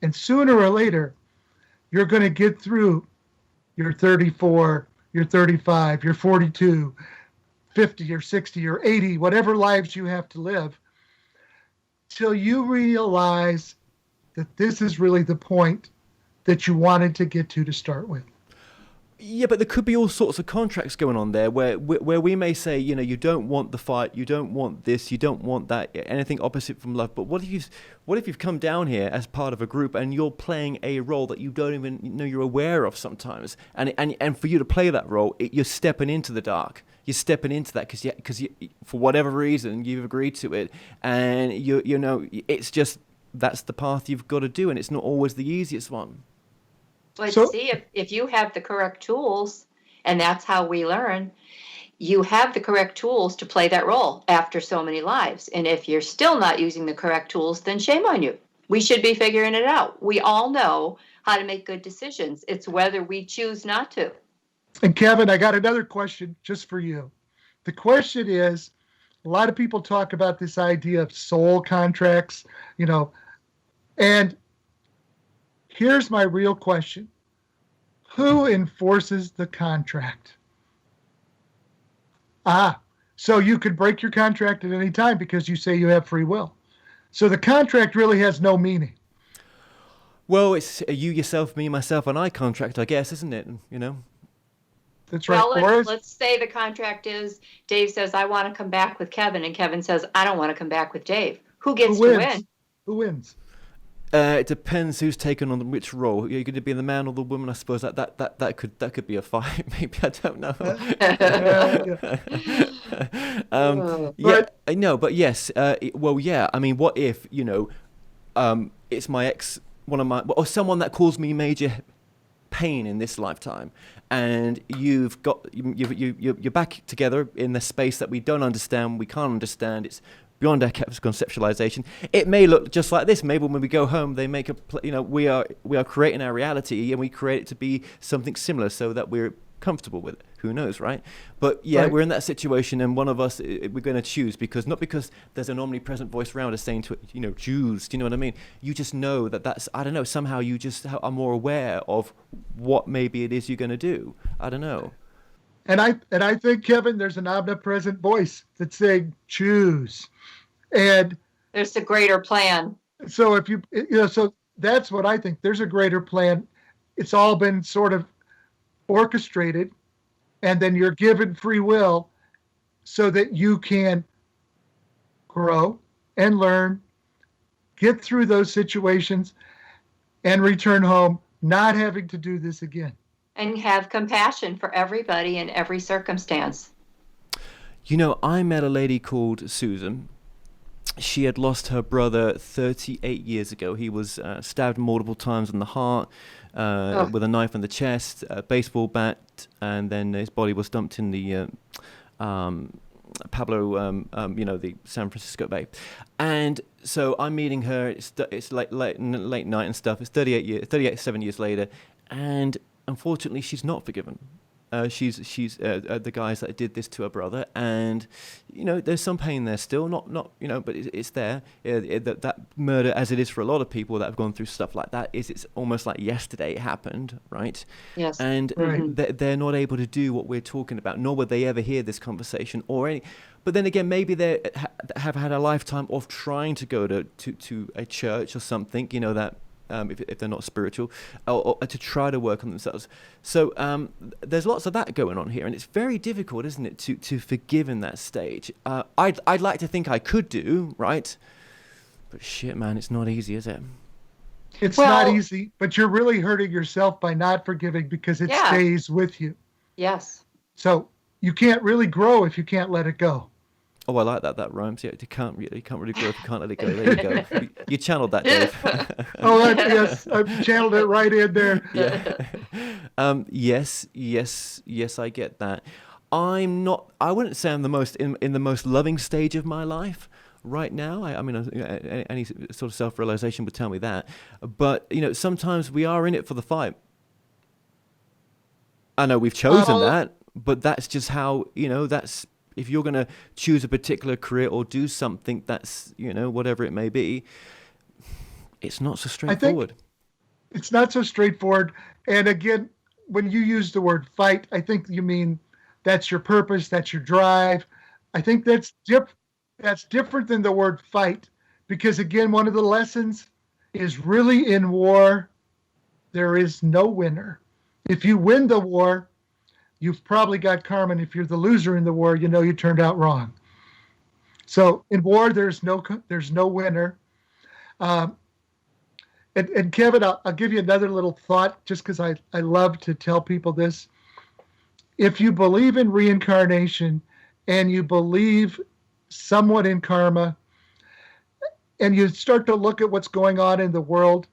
And sooner or later, you're going to get through your 34, your 35, your 42, 50 or 60 or 80, whatever lives you have to live, till you realize that this is really the point that you wanted to get to start with. Yeah, but there could be all sorts of contracts going on there where we may say, you don't want the fight, you don't want this, you don't want that, anything opposite from love. But what if you've come down here as part of a group and you're playing a role that you don't even know you're aware of sometimes, and for you to play that role, you're stepping into the dark. You're stepping into that because for whatever reason you've agreed to it, and it's just that's the path you've got to do, and it's not always the easiest one. But So- see, if you have the correct tools, and that's how we learn, you have the correct tools to play that role after so many lives. And if you're still not using the correct tools, then shame on you. We should be figuring it out. We all know how to make good decisions. It's whether we choose not to. And Kevin, I got another question just for you. The question is, a lot of people talk about this idea of soul contracts, and here's my real question. Who enforces the contract? So you could break your contract at any time because you say you have free will. So the contract really has no meaning. Well, it's you, yourself, me, myself, and I contract, I guess, isn't it? That's right. Well, let's say the contract is Dave says, I want to come back with Kevin, and Kevin says, I don't want to come back with Dave. Who gets to win? Who wins? It depends who's taken on which role. Are you going to be the man or the woman? I suppose that could be a fight. Maybe, I don't know. But yes. Well, yeah. I mean, what if it's my ex, one of my, or someone that caused me major pain in this lifetime, and you're back together in the space that we don't understand, we can't understand. It's beyond our conceptualization. It may look just like this. Maybe when we go home, they make we are creating our reality, and we create it to be something similar so that we're comfortable with it. Who knows, right? But yeah, right. We're in that situation, and one of us, we're going to choose, not because there's an omnipresent voice around us saying to it, choose. Do you know what I mean? You just know that's, I don't know, somehow you just are more aware of what maybe it is you're going to do. I don't know. And I think, Kevin, there's an omnipresent voice that's saying choose. And there's a greater plan. So if so that's what I think. There's a greater plan. It's all been sort of orchestrated, and then you're given free will so that you can grow and learn, get through those situations, and return home not having to do this again. And have compassion for everybody in every circumstance. I met a lady called Susan. She had lost her brother 38 years ago. He was stabbed multiple times in the heart with a knife in the chest, a baseball bat, and then his body was dumped in the Pablo, the San Francisco Bay. And so I'm meeting her. It's late night and stuff. It's 37 years later, and unfortunately, she's not forgiven. She's the guys that did this to her brother, and there's some pain there still, not but it's there. That murder, as it is for a lot of people that have gone through stuff like that, it's almost like yesterday it happened, right? Yes. And they're not able to do what we're talking about, nor would they ever hear this conversation or any. But then again, maybe they have had a lifetime of trying to go to a church or something, that. If they're not spiritual, or to try to work on themselves. So there's lots of that going on here, and it's very difficult, isn't it, to forgive in that stage. I'd like to think I could do, right? But shit, man, it's not easy, is it? It's not easy, but you're really hurting yourself by not forgiving because it stays with you. Yes. So you can't really grow if you can't let it go. Oh, I like that. That rhymes. Yeah, you can't really grow if you can't let it go. There you go. You channeled that, Dave. Yes, I've channeled it right in there. Yeah. Yes, I get that. I wouldn't say I'm the most in the most loving stage of my life right now. I mean, any sort of self-realization would tell me that. But sometimes we are in it for the fight. I know we've chosen that, but that's just how that's. If you're going to choose a particular career or do something that's, whatever it may be, it's not so straightforward. It's not so straightforward. And again, when you use the word fight, I think you mean that's your purpose, that's your drive. I think that's different than the word fight, because again, one of the lessons is really in war, there is no winner. If you win the war, you've probably got karma, and if you're the loser in the war, you turned out wrong. So in war, there's no winner. And Kevin, I'll give you another little thought, just because I love to tell people this. If you believe in reincarnation and you believe somewhat in karma, and you start to look at what's going on in the world,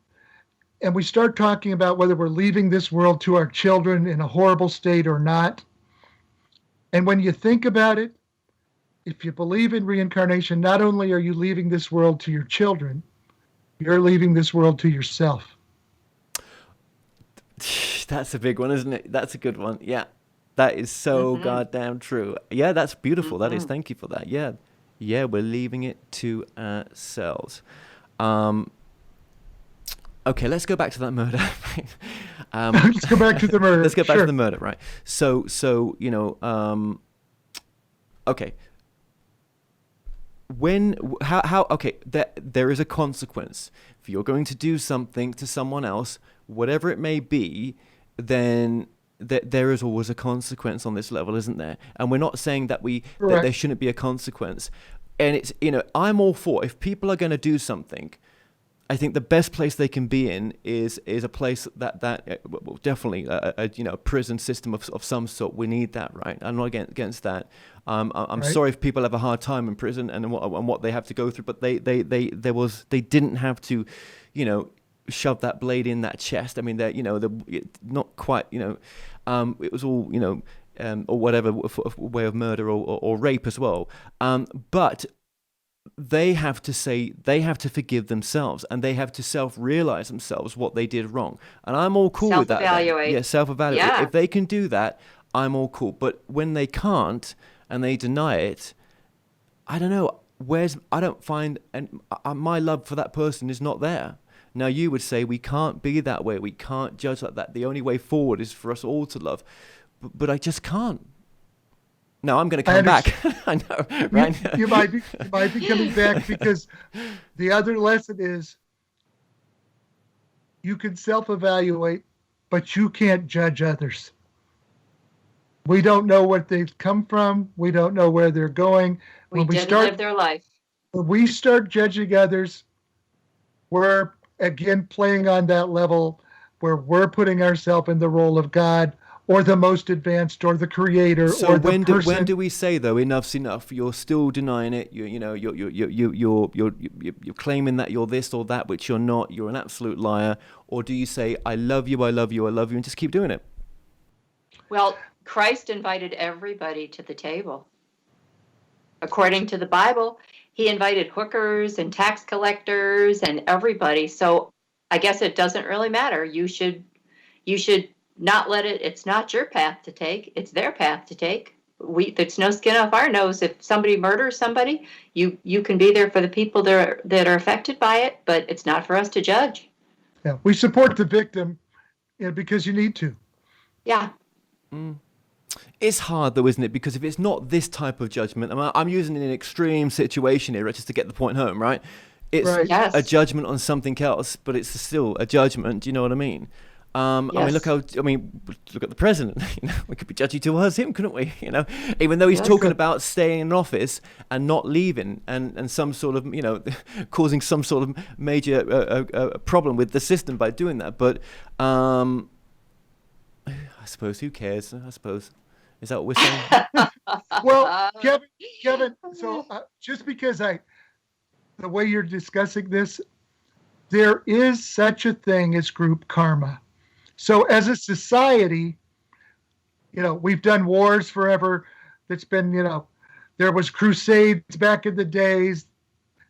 and we start talking about whether we're leaving this world to our children in a horrible state or not. And when you think about it, if you believe in reincarnation, not only are you leaving this world to your children, you're leaving this world to yourself. That's a big one, isn't it? That's a good one. Yeah, that is so goddamn true. Yeah, that's beautiful. That is. Thank you for that. Yeah, we're leaving it to ourselves. Okay, let's go back to that murder. Let's go back to the murder. Let's get back to the murder, right? So okay. There is a consequence. If you're going to do something to someone else, whatever it may be, then there is always a consequence on this level, isn't there? And we're not saying that that there shouldn't be a consequence. And it's, I'm all for, if people are going to do something, I think the best place they can be in is a place that well, definitely a prison system of some sort. We need that, right? I'm not against that. I'm sorry if people have a hard time in prison and what they have to go through, but they didn't have to, shove that blade in that chest. I mean, they're not quite, it was all or whatever way of murder or rape as well. But they have to forgive themselves, and they have to self-realize themselves what they did wrong. And I'm all cool with that. Self-evaluate. Yeah, self-evaluate. Yeah. If they can do that, I'm all cool. But when they can't and they deny it, I don't know. I don't find, and my love for that person is not there. Now you would say we can't be that way. We can't judge like that. The only way forward is for us all to love. But I just can't. No, I'm going to come back. I know, right? You might be coming back, because the other lesson is you can self-evaluate, but you can't judge others. We don't know what they've come from. We don't know where they're going. When we didn't live their life. When we start judging others, we're again playing on that level where we're putting ourselves in the role of God, or the most advanced, or the creator, or the person. So when do we say, though, enough's enough? You're still denying it. You're claiming that you're this or that, which you're not. You're an absolute liar. Or do you say, I love you, I love you, I love you, and just keep doing it? Well, Christ invited everybody to the table. According to the Bible, he invited hookers and tax collectors and everybody. So I guess it doesn't really matter. You should not let it, it's not your path to take, it's their path to take. It's no skin off our nose. If somebody murders somebody, you can be there for the people that are affected by it, but it's not for us to judge. Yeah, we support the victim, because you need to. Yeah. It's hard though, isn't it? Because if it's not this type of judgment, I'm using an extreme situation here just to get the point home, right? It's Right. Yes. a judgment on something else, but it's still a judgment. Do you know what I mean? I mean, Yes. look at the president. We could be judgy towards him, couldn't we? Even though he's Yes. talking about staying in office and not leaving, and some sort of, causing some sort of major problem with the system by doing that. But I suppose who cares? I suppose, is that what we're saying? Well, Kevin. So just because the way you're discussing this, there is such a thing as group karma. So as a society, we've done wars forever. That's been, there was crusades back in the days.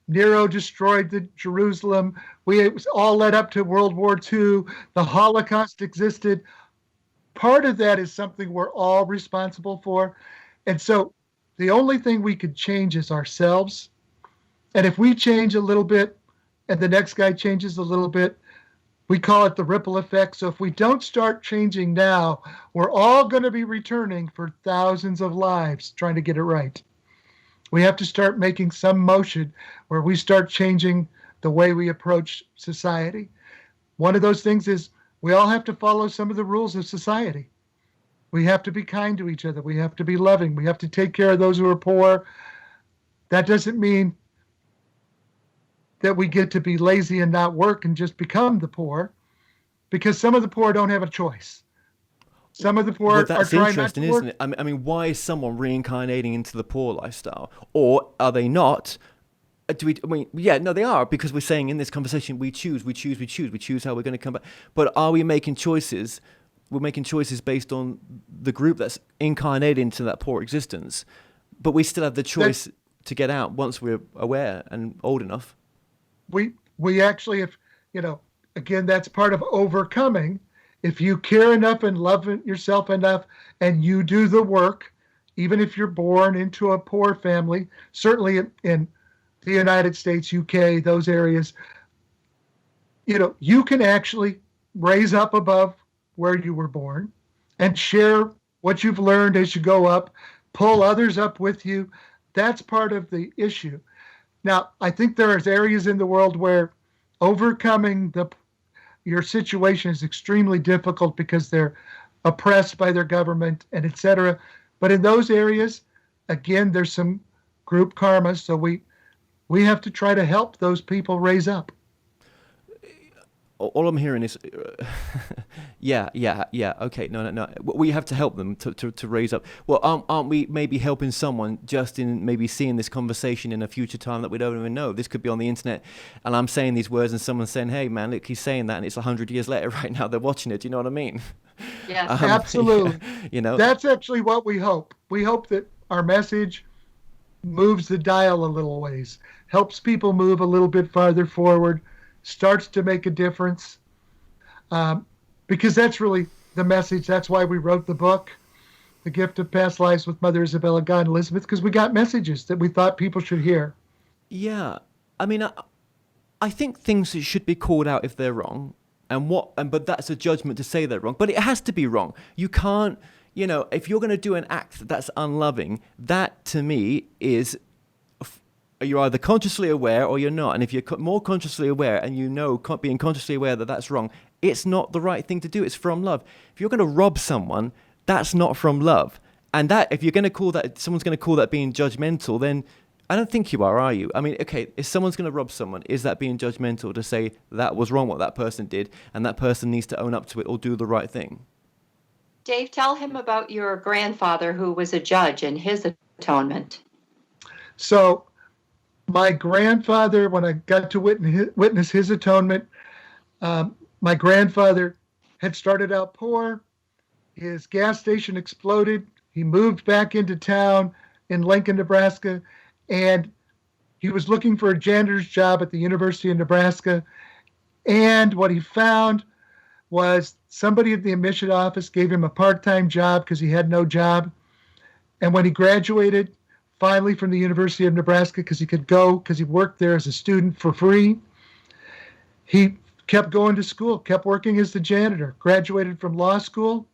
Nero destroyed the Jerusalem. It was all led up to World War II. The Holocaust existed. Part of that is something we're all responsible for. And so the only thing we could change is ourselves. And if we change a little bit and the next guy changes a little bit, we call it the ripple effect. So if we don't start changing now, we're all going to be returning for thousands of lives trying to get it right. We have to start making some motion where we start changing the way we approach society. One of those things is we all have to follow some of the rules of society. We have to be kind to each other. We have to be loving. We have to take care of those who are poor. That doesn't mean that we get to be lazy and not work and just become the poor, because some of the poor don't have a choice. Some of the poor Well, that's are trying interesting, not to work. isn't it? I mean, why is someone reincarnating into the poor lifestyle, or are they not? No, they are, because we're saying in this conversation we choose how we're going to come back. But are we making choices? We're making choices based on the group that's incarnated into that poor existence, but we still have the choice to get out once we're aware and old enough. We actually, if again, that's part of overcoming. If you care enough and love yourself enough and you do the work, even if you're born into a poor family, certainly in the United States, UK, those areas, you can actually raise up above where you were born and share what you've learned as you go up, pull others up with you. That's part of the issue. Now, I think there are areas in the world where overcoming your situation is extremely difficult because they're oppressed by their government and et cetera. But in those areas, again, there's some group karma. So we have to try to help those people raise up. All I'm hearing is, yeah, okay, no. We have to help them to raise up. Well, aren't we maybe helping someone just in maybe seeing this conversation in a future time that we don't even know? This could be on the internet, and I'm saying these words, and someone's saying, "Hey, man, look, he's saying that," and it's 100 years later. Right now, they're watching it. Do you know what I mean? Yes. Absolutely. Yeah, That's actually what we hope. We hope that our message moves the dial a little ways, helps people move a little bit farther forward, starts to make a difference, because that's really the message. That's why we wrote the book, The Gift of Past Lives with Mother Isabella God Elizabeth, because we got messages that we thought people should hear. Yeah, I mean, I think things should be called out if they're wrong, but that's a judgment to say they're wrong. But it has to be wrong. You can't, if you're going to do an act that's unloving, that to me is, you're either consciously aware or you're not. And if you're more consciously aware and being consciously aware that that's wrong, it's not the right thing to do. It's from love. If you're going to rob someone, that's not from love. And that, if you're going to call that, someone's going to call that being judgmental, then I don't think you are you? I mean, okay, if someone's going to rob someone, is that being judgmental to say that was wrong what that person did and that person needs to own up to it or do the right thing? Dave, tell him about your grandfather who was a judge and his atonement. So my grandfather, when I got to witness his atonement, my grandfather had started out poor. His gas station exploded. He moved back into town in Lincoln, Nebraska, and he was looking for a janitor's job at the University of Nebraska. And what he found was somebody at the admission office gave him a part-time job because he had no job. And when he graduated, finally from the University of Nebraska, because he could go, because he worked there as a student for free, he kept going to school, kept working as the janitor, graduated from law school,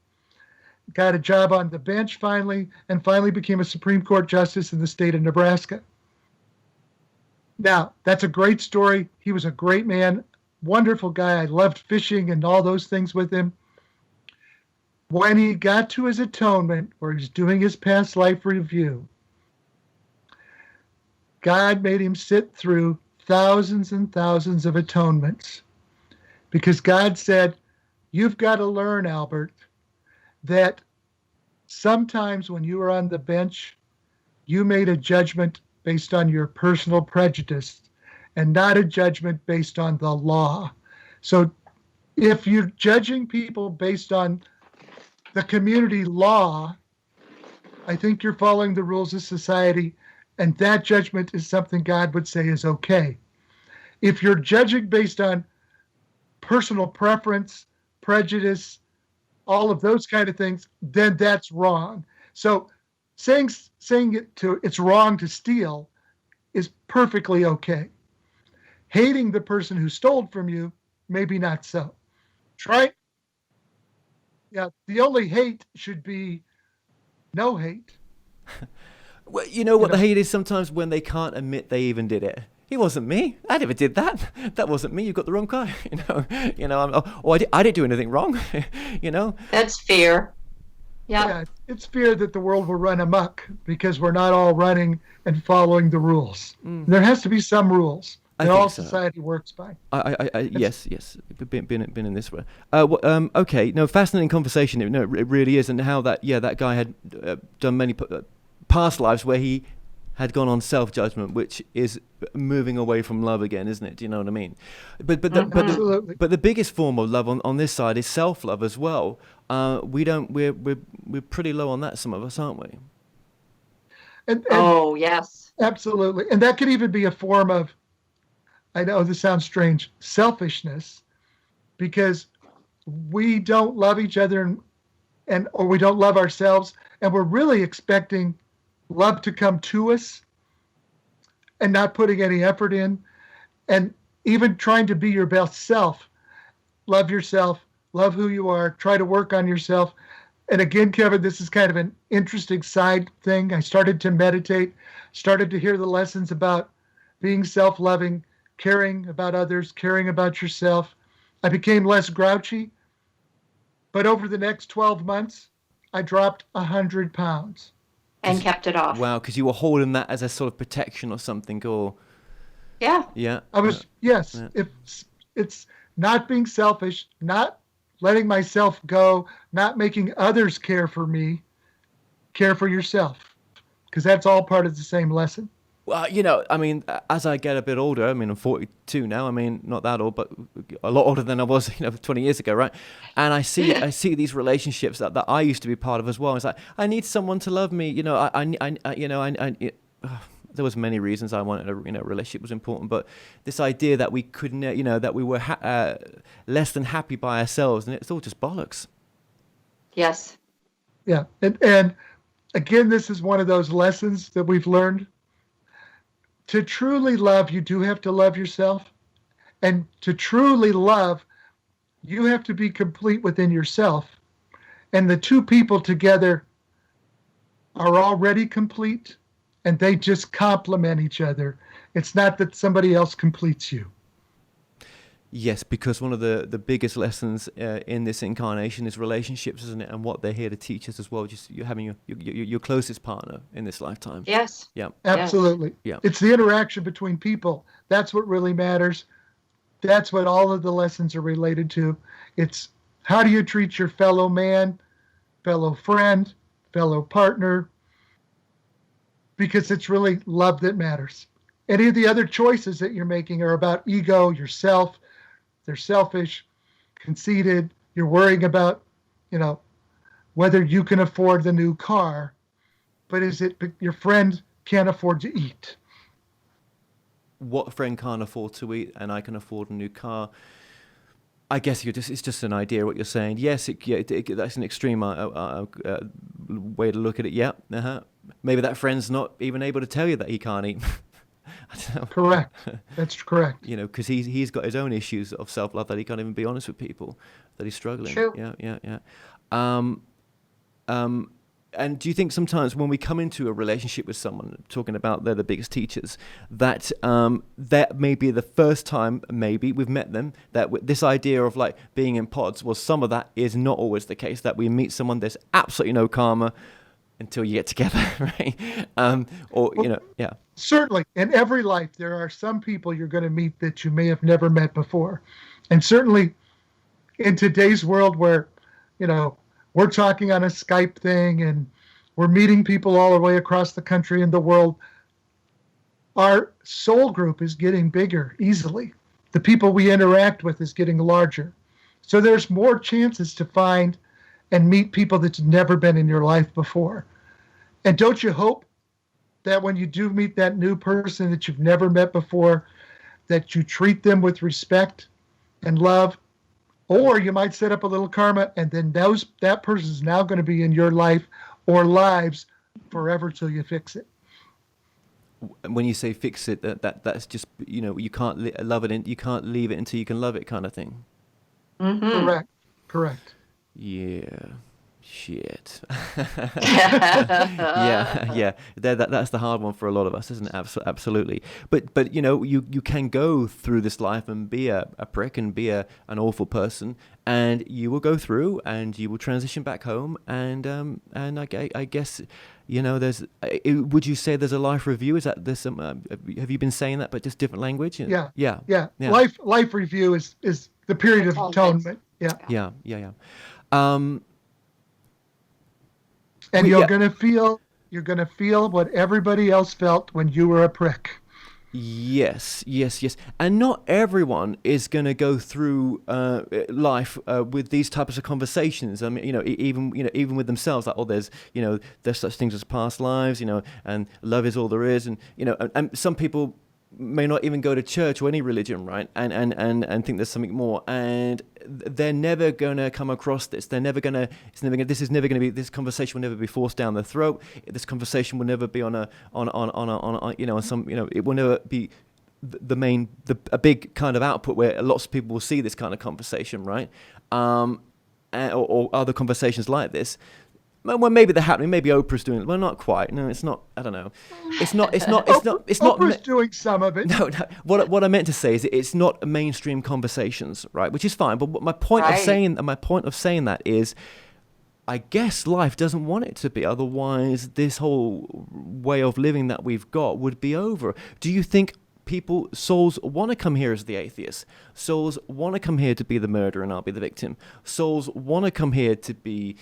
got a job on the bench finally, and finally became a Supreme Court justice in the state of Nebraska. Now, that's a great story. He was a great man, wonderful guy. I loved fishing and all those things with him. When he got to his atonement, where he's doing his past life review, God made him sit through thousands and thousands of atonements. Because God said, you've got to learn, Albert, that sometimes when you were on the bench, you made a judgment based on your personal prejudice and not a judgment based on the law. So if you're judging people based on the community law, I think you're following the rules of society, and that judgment is something God would say is okay. If you're judging based on personal preference, prejudice, all of those kind of things, then that's wrong. So saying it's wrong to steal is perfectly okay. Hating the person who stole from you, maybe not so. The only hate should be no hate. Well, you know what the hate is sometimes when they can't admit they even did it. It wasn't me. I never did that. That wasn't me. You got the wrong guy. I didn't do anything wrong. That's fear. Yeah, it's fear that the world will run amok because we're not all running and following the rules. There has to be some rules. And all society works by. Yes. Been in this way. Okay. No, fascinating conversation. No, it really is, and how that guy had done many past lives where he had gone on self-judgment, which is moving away from love again, isn't it? Do you know what I mean? But the biggest form of love on this side is self-love as well. We're pretty low on that, some of us, aren't we? And oh yes, absolutely. And that could even be a form of, I know this sounds strange, selfishness, because we don't love each other or we don't love ourselves, and we're really expecting love to come to us and not putting any effort in, and even trying to be your best self. Love yourself, love who you are, try to work on yourself. And again, Kevin, this is kind of an interesting side thing. I started to meditate, started to hear the lessons about being self-loving, caring about others, caring about yourself. I became less grouchy, but over the next 12 months, I dropped 100 pounds. And kept it off. Wow, because you were holding that as a sort of protection or something, or... Yeah. I was, yes. Yeah. It's not being selfish, not letting myself go, not making others care for me, care for yourself, because that's all part of the same lesson. Well, I mean, as I get a bit older, I mean, I'm 42 now. I mean, not that old, but a lot older than I was, 20 years ago, right? And I see these relationships that I used to be part of as well. It's like, I need someone to love me. There was many reasons I wanted a relationship was important, but this idea that we couldn't, that we were less than happy by ourselves, and it's all just bollocks. Yes. Yeah, and again, this is one of those lessons that we've learned. To truly love, you do have to love yourself. And to truly love, you have to be complete within yourself. And the two people together are already complete, and they just complement each other. It's not that somebody else completes you. Yes, because one of the biggest lessons in this incarnation is relationships, isn't it? And what they're here to teach us as well. Just you're having your closest partner in this lifetime. Yes. Yeah. Absolutely. Yeah. It's the interaction between people. That's what really matters. That's what all of the lessons are related to. It's how do you treat your fellow man, fellow friend, fellow partner, because it's really love that matters. Any of the other choices that you're making are about ego, yourself. They're selfish, conceited. You're worrying about, whether you can afford the new car, but is it your friend can't afford to eat? What friend can't afford to eat and I can afford a new car? I guess it's just an idea what you're saying. Yes, that's an extreme way to look at it. Yeah. Maybe that friend's not even able to tell you that he can't eat. I don't know. Correct. That's correct. Because he's got his own issues of self-love that he can't even be honest with people, that he's struggling. True. Yeah. And do you think sometimes when we come into a relationship with someone, talking about they're the biggest teachers, that that may be the first time maybe we've met them, that this idea of like being in pods, well, some of that is not always the case, that we meet someone, there's absolutely no karma until you get together, right? Yeah. Certainly, in every life, there are some people you're going to meet that you may have never met before. And certainly in today's world where, we're talking on a Skype thing and we're meeting people all the way across the country and the world, our soul group is getting bigger easily. The people we interact with is getting larger. So there's more chances to find and meet people that's never been in your life before. And don't you hope that when you do meet that new person that you've never met before, that you treat them with respect and love? Or you might set up a little karma, and then that person is now going to be in your life or lives forever till you fix it. When you say fix it, that's just, you can't love it, you can't leave it until you can love it, kind of thing. Mm-hmm. Correct. Yeah. Shit. yeah. That's the hard one for a lot of us, isn't it? Absolutely. But you can go through this life and be a prick and be an awful person, and you will go through and you will transition back home. And I guess there's. Would you say there's a life review? Is that there's some? Have you been saying that, but just different language? Yeah. Life review is the period of atonement. Yeah. And you're gonna feel what everybody else felt when you were a prick. Yes. And not everyone is going to go through life with these types of conversations. I mean, even with themselves, like, there's such things as past lives, and love is all there is, and and some people may not even go to church or any religion, right? And think there's something more, and they're never going to come across this. This conversation will never be forced down their throat. This conversation will never be on some, it will never be a big kind of output where lots of people will see this kind of conversation, right? Or other conversations like this. Well, maybe they're happening. Maybe Oprah's doing it. Well, not quite. No, it's not. I don't know. It's not. Oprah's doing some of it. No. What I meant to say is it's not mainstream conversations, right? Which is fine. But my point of saying that is, I guess life doesn't want it to be. Otherwise, this whole way of living that we've got would be over. Do you think souls want to come here as the atheist? Souls want to come here to be the murderer and I'll be the victim. Souls want to come here to be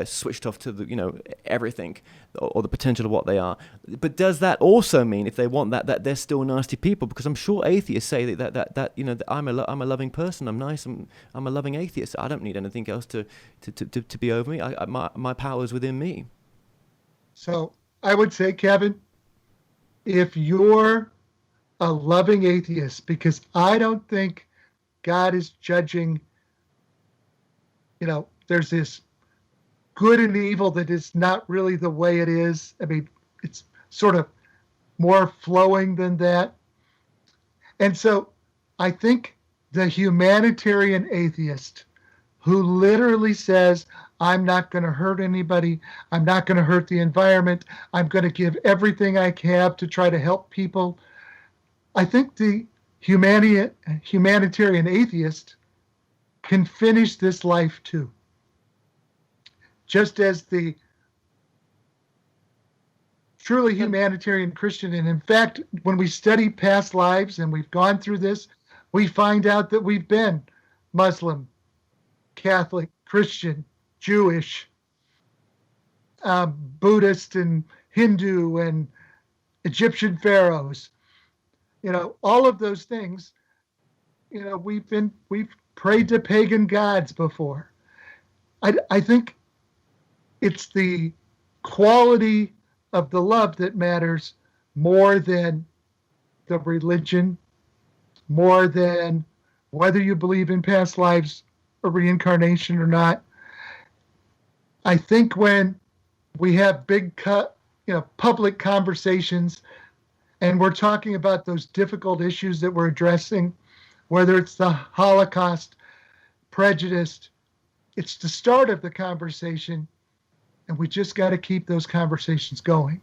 switched off to the everything or the potential of what they are. But does that also mean, if they want that they're still nasty people? Because I'm sure atheists say that I'm a loving person. I'm nice. I'm a loving atheist. I don't need anything else to be over me. My power is within me. So I would say, Kevin, if you're a loving atheist, because I don't think God is judging, there's this good and evil that is not really the way it is. I mean, it's sort of more flowing than that. And so I think the humanitarian atheist who literally says, I'm not going to hurt anybody, I'm not going to hurt the environment, I'm going to give everything I have to try to help people, I think the humanitarian atheist can finish this life too. Just as the truly humanitarian Christian, and in fact, when we study past lives and we've gone through this, we find out that we've been Muslim, Catholic, Christian, Jewish, Buddhist and Hindu and Egyptian pharaohs. All of those things, we've prayed to pagan gods before. I think it's the quality of the love that matters more than the religion, more than whether you believe in past lives or reincarnation or not. I think when we have public conversations and we're talking about those difficult issues that we're addressing, whether it's the Holocaust, prejudice, it's the start of the conversation, and we just got to keep those conversations going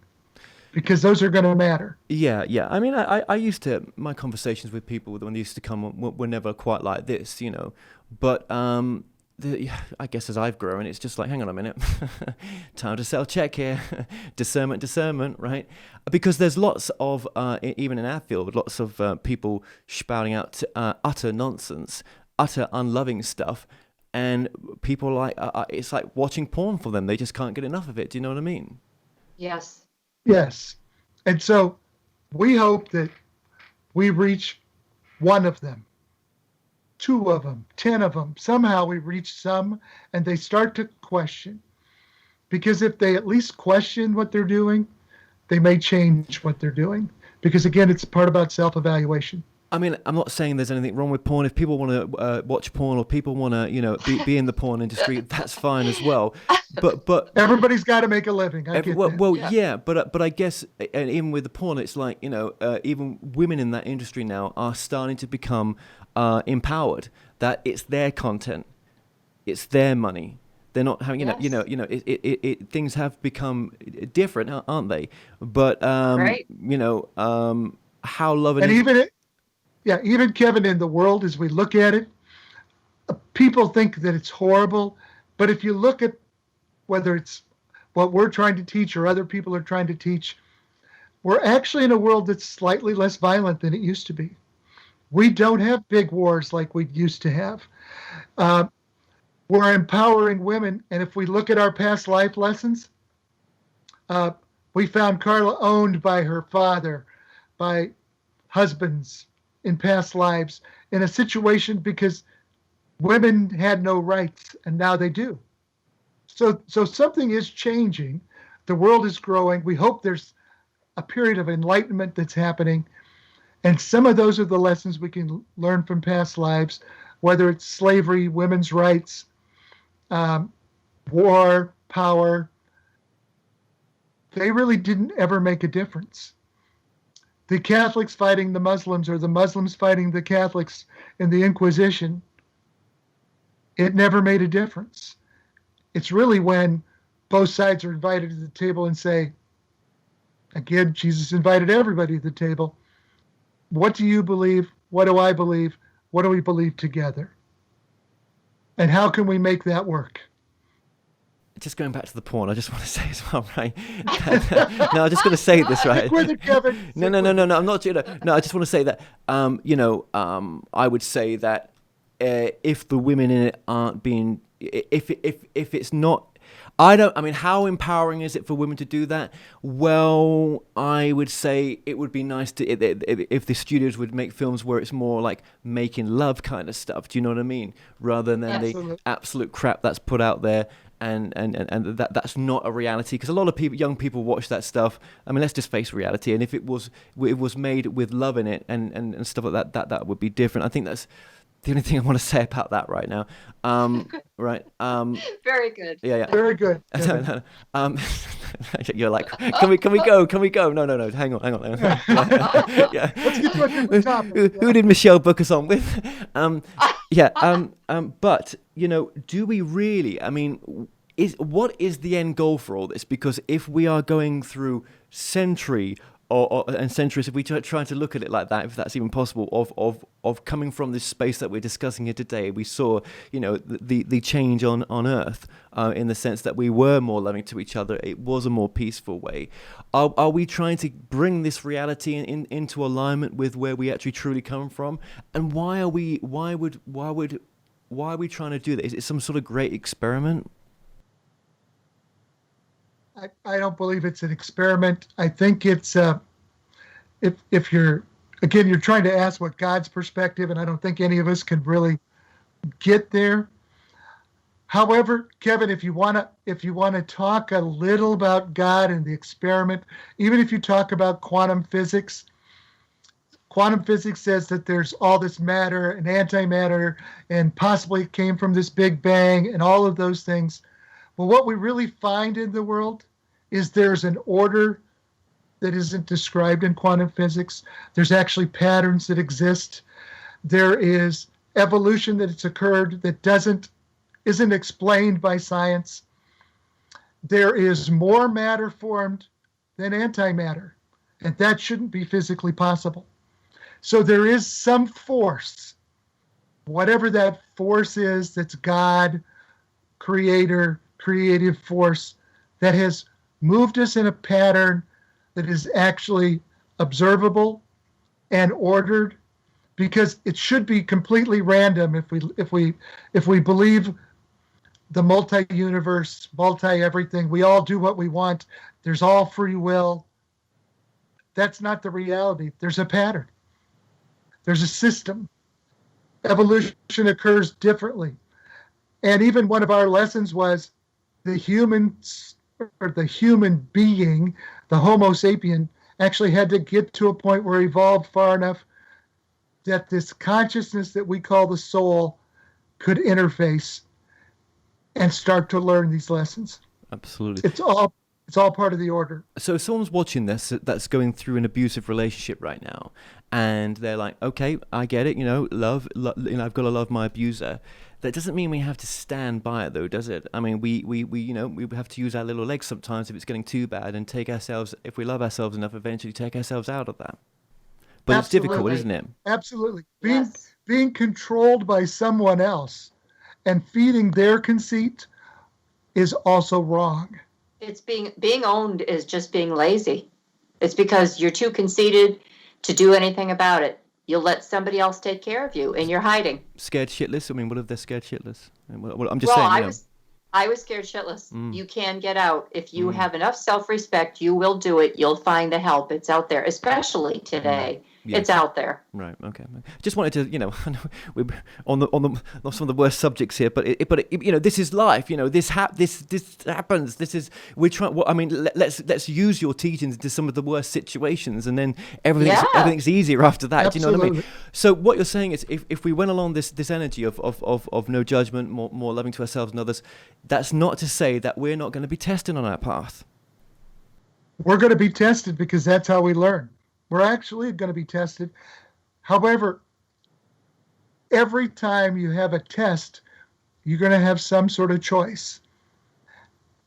because those are going to matter. Yeah, yeah. I mean, I used to, my conversations with people when they used to come were never quite like this, you know. But I guess as I've grown, it's just like, hang on a minute, time to sell check here, discernment, right? Because there's lots of, even in our field, lots of people spouting out utter nonsense, utter unloving stuff, and people like, it's like watching porn for them. They just can't get enough of it. Do you know what I mean? Yes. Yes. And so we hope that we reach one of them, 2 of them, 10 of them. Somehow we reach some and they start to question. Because if they at least question what they're doing, they may change what they're doing. Because again, it's part about self-evaluation. I mean, I'm not saying there's anything wrong with porn. If people want to watch porn or people want to, you know, be in the porn industry, that's fine as well. But everybody's got to make a living. I get that. Well, yeah, but I guess, and even with the porn, it's like, you know, even women in that industry now are starting to become empowered. That it's their content, it's their money. They're not having, things have become different, aren't they? But Right. you know, how loving and even Kevin, in the world as we look at it, people think that it's horrible, but if you look at whether it's what we're trying to teach or other people are trying to teach, we're actually in a world that's slightly less violent than it used to be. We don't have big wars like we used to have. We're empowering women, and if we look at our past life lessons, we found Carla owned by her father, by husbands in past lives, in a situation because women had no rights, and now they do. So something is changing. The world is growing. We hope there's a period of enlightenment that's happening. And some of those are the lessons we can learn from past lives, whether it's slavery, women's rights, war, power. They really didn't ever make a difference. The Catholics fighting the Muslims or the Muslims fighting the Catholics in the Inquisition, it never made a difference. It's really when both sides are invited to the table and say, again, Jesus invited everybody to the table. What do you believe? What do I believe? What do we believe together? And how can we make that work? Just going back to the porn, I just want to say as well, right? No, I'm just going to say this, right? With it, Kevin. No, I'm not. No, I just want to say that, I would say that if the women in it aren't being, if it's not, I mean, how empowering is it for women to do that? Well, I would say it would be nice to if the studios would make films where it's more like making love kind of stuff. Do you know what I mean? Rather than the absolute crap that's put out there. And that's not a reality, because a lot of young people watch that stuff. I mean, let's just face reality. And if it was made with love in it and stuff like that would be different. I think that's the only thing I want to say about that right now. Right. Very good. Yeah. Very good. You're like, can we go? Can we go? No. Hang on. Yeah. Let's get to a different topic. Who did Michelle book us on with? But do we really? I mean, what is the end goal for all this? Because if we are going through centuries, if we try to look at it like that, if that's even possible, of coming from this space that we're discussing here today, we saw, the change on Earth, in the sense that we were more loving to each other. It was a more peaceful way. Are we trying to bring this reality into alignment with where we actually truly come from? And why are we trying to do that? Is it some sort of great experiment? I don't believe it's an experiment. I think it's if you're trying to ask what God's perspective, and I don't think any of us can really get there. However, Kevin, if you want to talk a little about God and the experiment, even if you talk about quantum physics quantum physics says that there's all this matter and antimatter, and possibly it came from this Big Bang and all of those things. But what we really find in the world is there's an order that isn't described in quantum physics. There's actually patterns that exist. There is evolution that's occurred that isn't explained by science. There is more matter formed than antimatter, and that shouldn't be physically possible. So there is some force, whatever that force is, that's God, creator, creative force, that has moved us in a pattern that is actually observable and ordered, because it should be completely random if we believe the multi-universe, multi-everything. We all do what we want. There's all free will. That's not the reality. There's a pattern. There's a system. Evolution occurs differently. And even one of our lessons was the human being, the Homo sapien, actually had to get to a point where he evolved far enough that this consciousness that we call the soul could interface and start to learn these lessons. Absolutely. It's all part of the order. So if someone's watching this that's going through an abusive relationship right now, and they're like, okay, I get it, love, I've got to love my abuser. That doesn't mean we have to stand by it, though, does it? I mean, we have to use our little legs sometimes if it's getting too bad, and take ourselves, if we love ourselves enough, eventually take ourselves out of that. But Absolutely. It's difficult, isn't it? Absolutely. Yes. Being controlled by someone else and feeding their conceit is also wrong. It's being owned is just being lazy. It's because you're too conceited to do anything about it. You'll let somebody else take care of you, and you're hiding. Scared shitless? I mean, what if they're scared shitless? Well, I'm just saying, I was scared shitless. You can get out. If you have enough self-respect, you will do it. You'll find the help. It's out there, especially today. Yes. It's out there. Right. Okay. Just wanted to, we're on some of the worst subjects here, but this is life. This happens. This is we're trying. I mean, let's use your teachings into some of the worst situations, and then everything's easier after that. Absolutely. Do you know what I mean? So what you're saying is, if we went along this energy of no judgment, more loving to ourselves and others, that's not to say that we're not going to be tested on our path. We're going to be tested because that's how we learn. We're actually going to be tested. However, every time you have a test, you're going to have some sort of choice.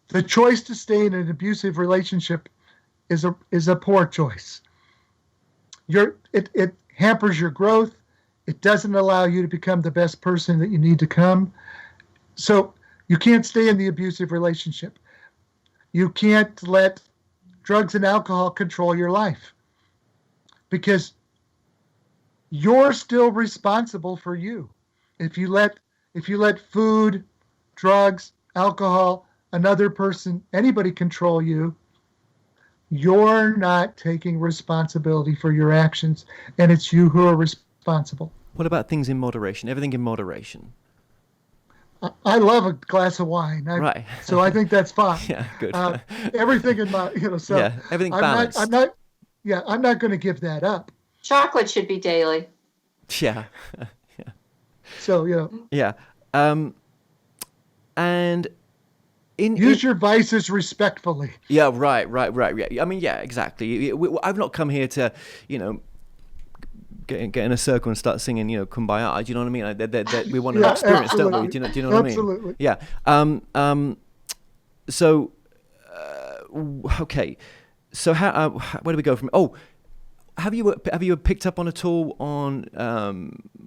The choice to stay in an abusive relationship is a poor choice. It hampers your growth. It doesn't allow you to become the best person that you need to come. So you can't stay in the abusive relationship. You can't let drugs and alcohol control your life, because you're still responsible for you. If you let food, drugs, alcohol, another person, anybody control you, you're not taking responsibility for your actions, and it's you who are responsible. What about things in moderation? Everything in moderation. I love a glass of wine. Right. So I think that's fine. Yeah, good. Everything in my, so yeah, everything balanced. I'm not going to give that up. Chocolate should be daily. Yeah. So, Yeah. And use your vices respectfully. Yeah, right. Yeah. I mean, yeah, exactly. I've not come here to, get in a circle and start singing, Kumbaya. Do you know what I mean? We want an experience, absolutely. don't we? Do you know what Absolutely. I mean? Yeah. So, okay. So where do we go from? Oh, have you picked up on at all on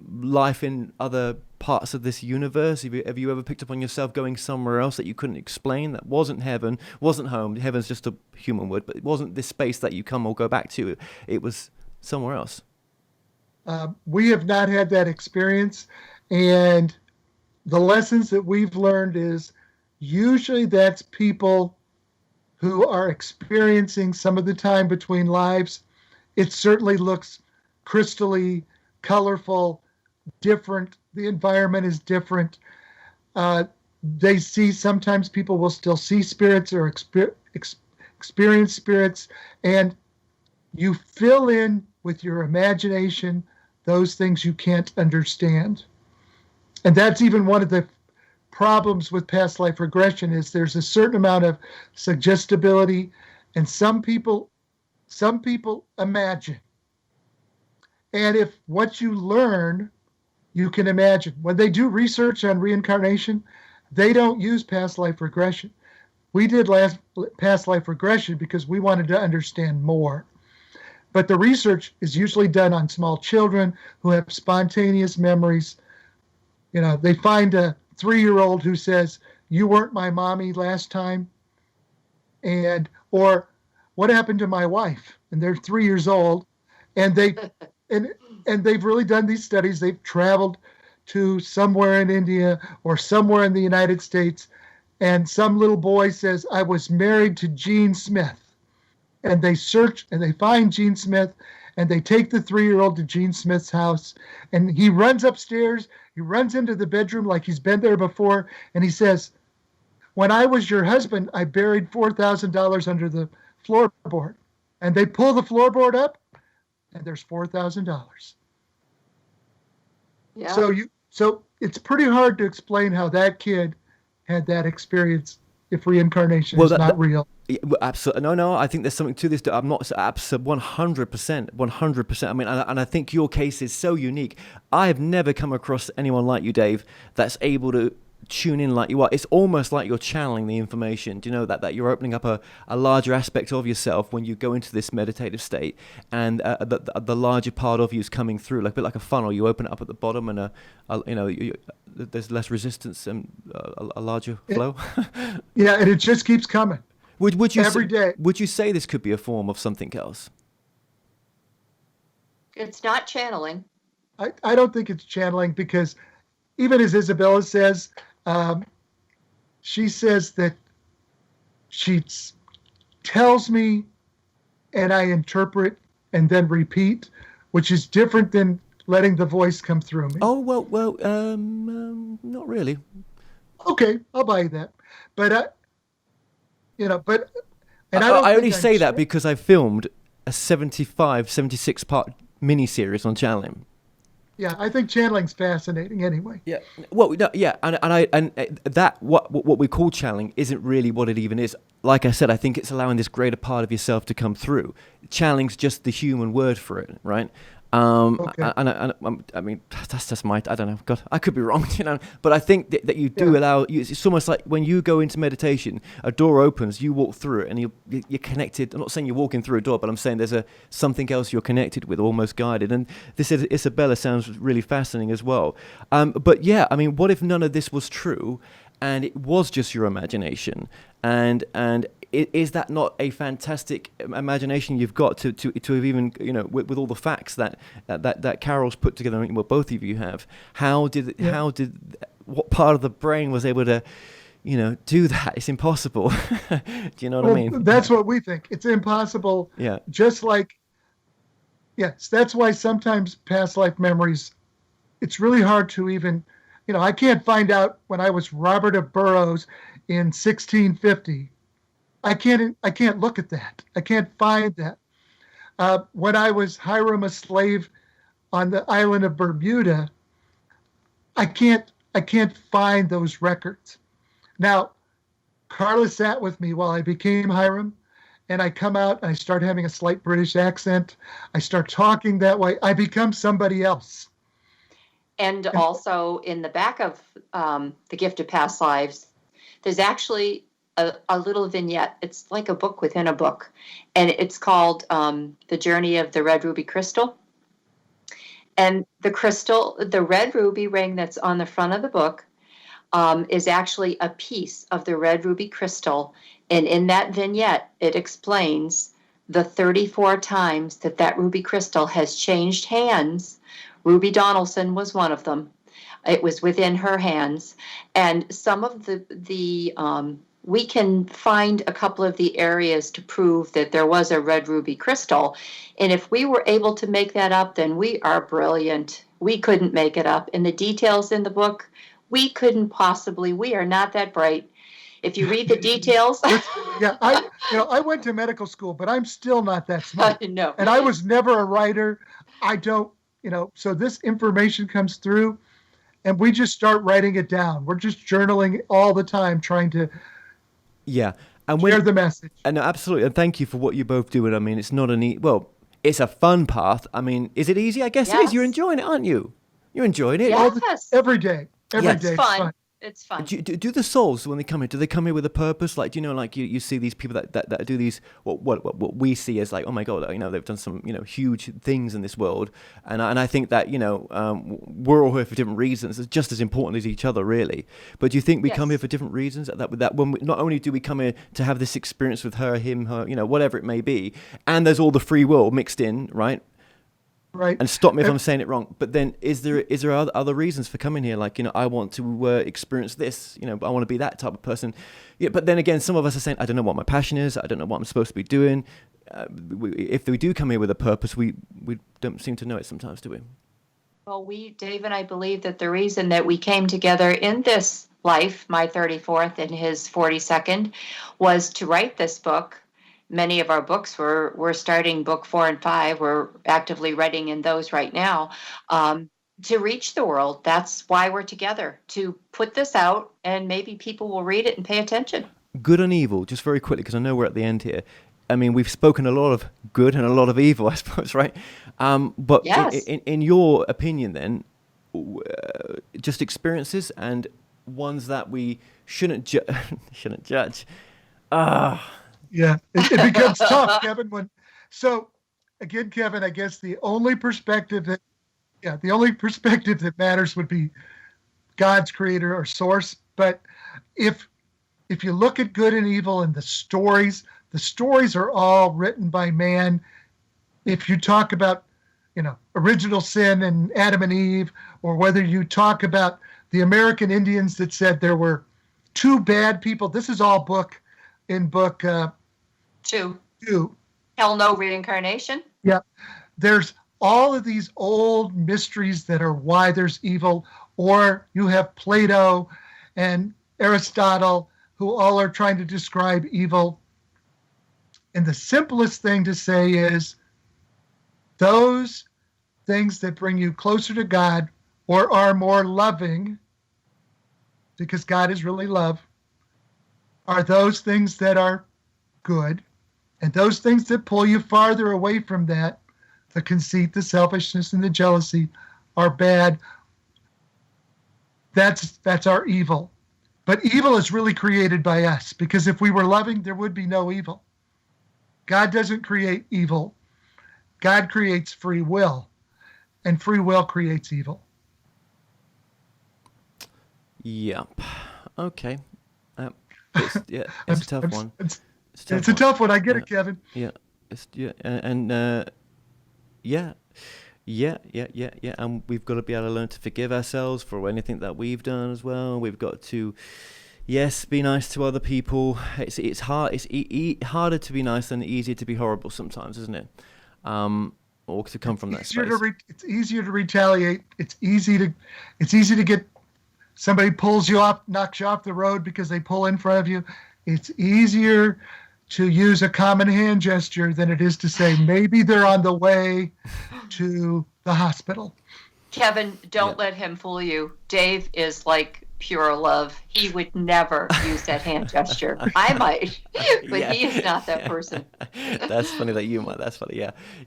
life in other parts of this universe? Have you ever picked up on yourself going somewhere else that you couldn't explain, that wasn't heaven, wasn't home? Heaven's just a human word, but it wasn't this space that you come or go back to. It was somewhere else. We have not had that experience, and the lessons that we've learned is usually that's people who are experiencing some of the time between lives. It certainly looks crystally colorful, different. The environment is different. They see, sometimes people will still see spirits or experience spirits, and you fill in with your imagination those things you can't understand. And that's even one of the problems with past life regression is there's a certain amount of suggestibility, and some people imagine. And if what you learn, you can imagine. When they do research on reincarnation, they don't use past life regression. We did past life regression because we wanted to understand more. But the research is usually done on small children who have spontaneous memories. They find a 3-year-old who says, "You weren't my mommy last time," or "What happened to my wife?" And they're 3 years old, and they've really done these studies. They've traveled to somewhere in India or somewhere in the United States, and some little boy says, "I was married to Gene Smith." And they search and they find Gene Smith, and they take the 3-year-old to Gene Smith's house, and he runs upstairs. He runs into the bedroom like he's been there before, and he says, "When I was your husband, I buried $4,000 under the floorboard." And they pull the floorboard up, and there's $4,000. Yeah. So it's pretty hard to explain how that kid had that experience if reincarnation is not real. Yeah, absolutely. No. I think there's something to this. I'm not 100%. 100%. I mean, and I think your case is so unique. I have never come across anyone like you, Dave, that's able to tune in like you are. It's almost like you're channeling the information. Do you know that you're opening up a larger aspect of yourself when you go into this meditative state, and the larger part of you is coming through, like a bit like a funnel. You open it up at the bottom, and there's less resistance and a larger flow. Yeah, and it just keeps coming. Would you every day? Would you say this could be a form of something else? It's not channeling. I don't think it's channeling, because even as Isabella says, she says that she tells me and I interpret and then repeat, which is different than letting the voice come through me. Oh, well, not really. Okay, I'll buy you that. But, and I only say that because I filmed a 76 part mini-series on channeling. Yeah, I think channeling's fascinating anyway. Yeah. Well, no, yeah, and that what we call channeling isn't really what it even is. Like I said, I think it's allowing this greater part of yourself to come through. Channeling's just the human word for it, right? Okay. I mean, that's just I don't know. God, I could be wrong, But I think that you do allow. It's almost like when you go into meditation, a door opens, you walk through it, and you're connected. I'm not saying you're walking through a door, but I'm saying there's something else you're connected with, almost guided. And this Isabella sounds really fascinating as well. But yeah, I mean, what if none of this was true, and it was just your imagination? And is that not a fantastic imagination you've got to have even, with all the facts that Carole's put together, well, both of you have? What part of the brain was able to, do that? It's impossible. Do you know what I mean? That's what we think. It's impossible. Yeah. Just like, yes, that's why sometimes past life memories, it's really hard to even, I can't find out when I was Robert of Burroughs in 1650. I can't look at that. I can't find that. When I was Hiram, a slave on the island of Bermuda, I can't find those records. Now, Carla sat with me while I became Hiram, and I come out and I start having a slight British accent. I start talking that way. I become somebody else. And also in the back of The Gift of Past Lives, there's actually a little vignette. It's like a book within a book, and it's called The Journey of the Red Ruby Crystal. And the red ruby ring that's on the front of the book is actually a piece of the red ruby crystal. And in that vignette, it explains the 34 times that ruby crystal has changed hands. Ruby Donaldson was one of them. It was within her hands. And some of we can find a couple of the areas to prove that there was a red ruby crystal. And if we were able to make that up, then we are brilliant. We couldn't make it up. And the details in the book, we are not that bright. If you read the details. Yeah, I went to medical school, but I'm still not that smart. No. And I was never a writer. I don't, so this information comes through and we just start writing it down. We're just journaling all the time, trying to and share the message. And absolutely, and thank you for what you both do. And I mean, it's not it's a fun path. I mean, is it easy? I guess it is. You're enjoying it, aren't you? You're enjoying it. Yes. Every day. Every day. It's fun. It's fun. Do the souls, when they come here, do they come here with a purpose? Like, like you see these people that do these, what we see as like, oh my God, they've done some, huge things in this world. And I think that, we're all here for different reasons. It's just as important as each other, really. But do you think we come here for different reasons? That when not only do we come here to have this experience with her, him, her, whatever it may be, and there's all the free will mixed in, right? Right. And stop me if I'm saying it wrong. But then is there other reasons for coming here? Like, I want to experience this, I want to be that type of person. Yeah. But then again, some of us are saying, I don't know what my passion is. I don't know what I'm supposed to be doing. If we do come here with a purpose, we don't seem to know it sometimes, do we? Well, Dave and I believe that the reason that we came together in this life, my 34th and his 42nd, was to write this book. Many of our books, we're starting book 4 and 5. We're actively writing in those right now to reach the world. That's why we're together, to put this out, and maybe people will read it and pay attention. Good and evil, just very quickly, because I know we're at the end here. I mean, we've spoken a lot of good and a lot of evil, I suppose, right? But yes. in your opinion, then, just experiences and ones that we shouldn't judge. Yeah, it becomes tough, Kevin. So again, Kevin, I guess the only perspective that matters would be God's creator or source. But if you look at good and evil and the stories are all written by man. If you talk about, original sin and Adam and Eve, or whether you talk about the American Indians that said there were 2 bad people, this is all book 2. 2. Hell no reincarnation. Yeah. There's all of these old mysteries that are why there's evil, or you have Plato and Aristotle who all are trying to describe evil. And the simplest thing to say is those things that bring you closer to God or are more loving, because God is really love, are those things that are good. And those things that pull you farther away from that, the conceit, the selfishness, and the jealousy, are bad. That's our evil. But evil is really created by us, because if we were loving, there would be no evil. God doesn't create evil. God creates free will, and free will creates evil. Yep. Okay. It's a tough one. It's a tough one. I get it, Kevin. Yeah. And we've got to be able to learn to forgive ourselves for anything that we've done as well. We've got to, be nice to other people. It's hard. It's harder to be nice than easier to be horrible sometimes, isn't it? Or to come from that space. It's easier to retaliate. It's easy to get somebody pulls you off, knocks you off the road because they pull in front of you. It's easier to use a common hand gesture than it is to say maybe they're on the way to the hospital. Kevin, don't let him fool you. Dave is like pure love. He would never use that hand gesture. I might, but he is not that person. That's funny that you might. That's funny.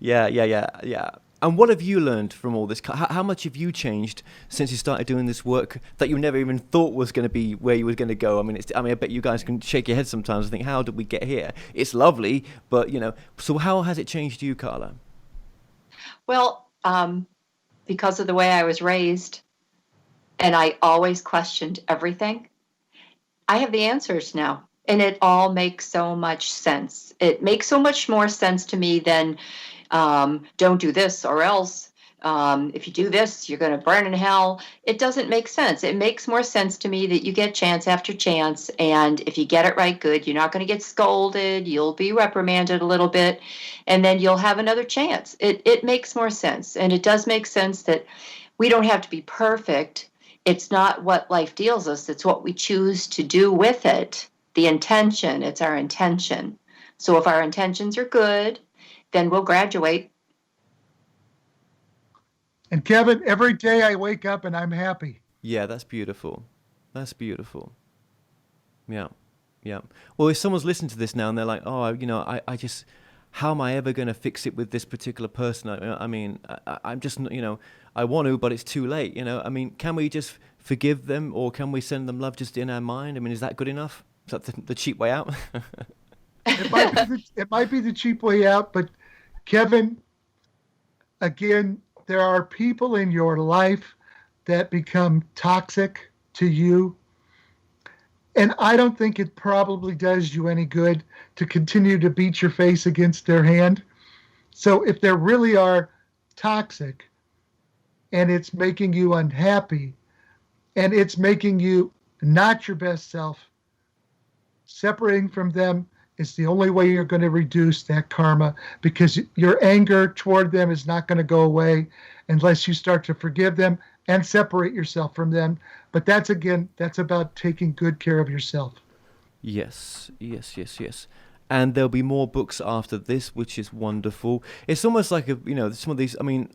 Yeah. And what have you learned from all this? How much have you changed since you started doing this work that you never even thought was going to be where you were going to go? I mean, I bet you guys can shake your head sometimes and think, how did we get here? It's lovely, but, so how has it changed you, Carla? Well, because of the way I was raised, and I always questioned everything, I have the answers now. And it all makes so much sense. It makes so much more sense to me than don't do this or else. If you do this, you're going to burn in hell. It doesn't make sense. It makes more sense to me that you get chance after chance. And if you get it right, good. You're not going to get scolded. You'll be reprimanded a little bit. And then you'll have another chance. It makes more sense. And it does make sense that we don't have to be perfect. It's not what life deals us. It's what we choose to do with it the intention. It's our intention. So if our intentions are good, then we'll graduate. And Kevin, every day I wake up and I'm happy. Yeah, that's beautiful. That's beautiful. Yeah, yeah. Well, if someone's listening to this now and they're like, oh, I just, how am I ever going to fix it with this particular person? I'm just, I want to, but it's too late. I mean, can we just forgive them, or can we send them love just in our mind? I mean, is that good enough? Is that the cheap way out? It might be the cheap way out, but Kevin, again, there are people in your life that become toxic to you. And I don't think it probably does you any good to continue to beat your face against their hand. So if they really are toxic and it's making you unhappy and it's making you not your best self, separating from them is the only way you're going to reduce that karma, because your anger toward them is not going to go away unless you start to forgive them and separate yourself from them. But that's about taking good care of yourself. Yes. And there'll be more books after this, which is wonderful. It's almost like, some of these, I mean,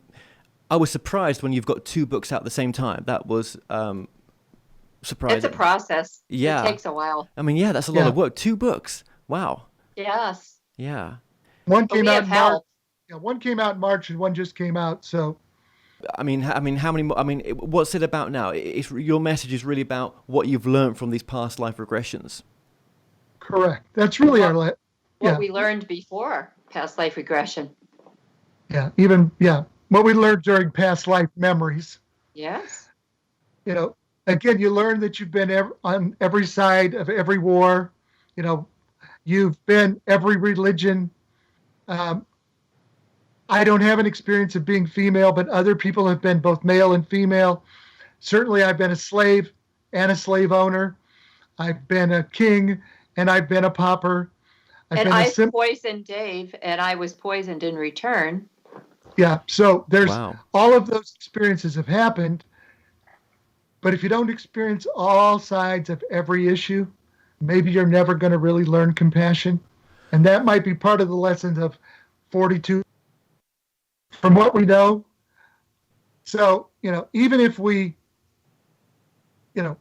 I was surprised when you've got 2 books out at the same time. That was surprising. It's a process. Yeah. It takes a while. I mean, yeah, that's a lot of work. 2 books. Wow. Yes. Yeah. One came out in March. Yeah, one came out in March and one just came out. So, how many more? I mean, what's it about now? Your message is really about what you've learned from these past life regressions. Correct. That's really what we learned before past life regression. Yeah. What we learned during past life memories. Yes. Again, you learn that you've been on every side of every war. You've been every religion. I don't have an experience of being female, but other people have been both male and female. Certainly, I've been a slave and a slave owner. I've been a king and I've been a pauper. I poisoned Dave, and I was poisoned in return. Yeah, so there's all of those experiences have happened. But if you don't experience all sides of every issue, maybe you're never going to really learn compassion. And that might be part of the lessons of 42 from what we know. So, even if we,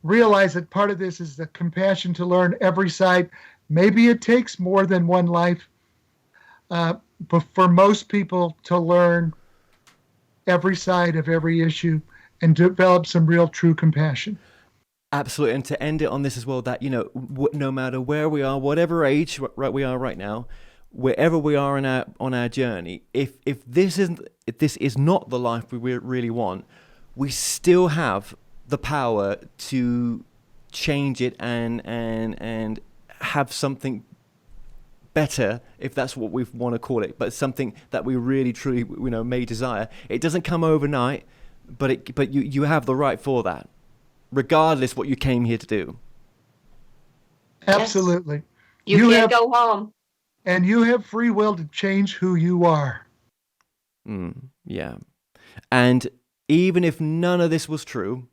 realize that part of this is the compassion to learn every side, maybe it takes more than one life. But for most people to learn every side of every issue and develop some real true compassion. Absolutely. And to end it on this as well, that, no matter where we are, whatever age we are right now, wherever we are on our journey, if this is not the life we really want, we still have the power to change it and have something better, if that's what we want to call it, but something that we really truly may desire. It doesn't come overnight, but you have the right for that, regardless what you came here to do. Absolutely. Yes. You can't go home. And you have free will to change who you are. Yeah. And even if none of this was true,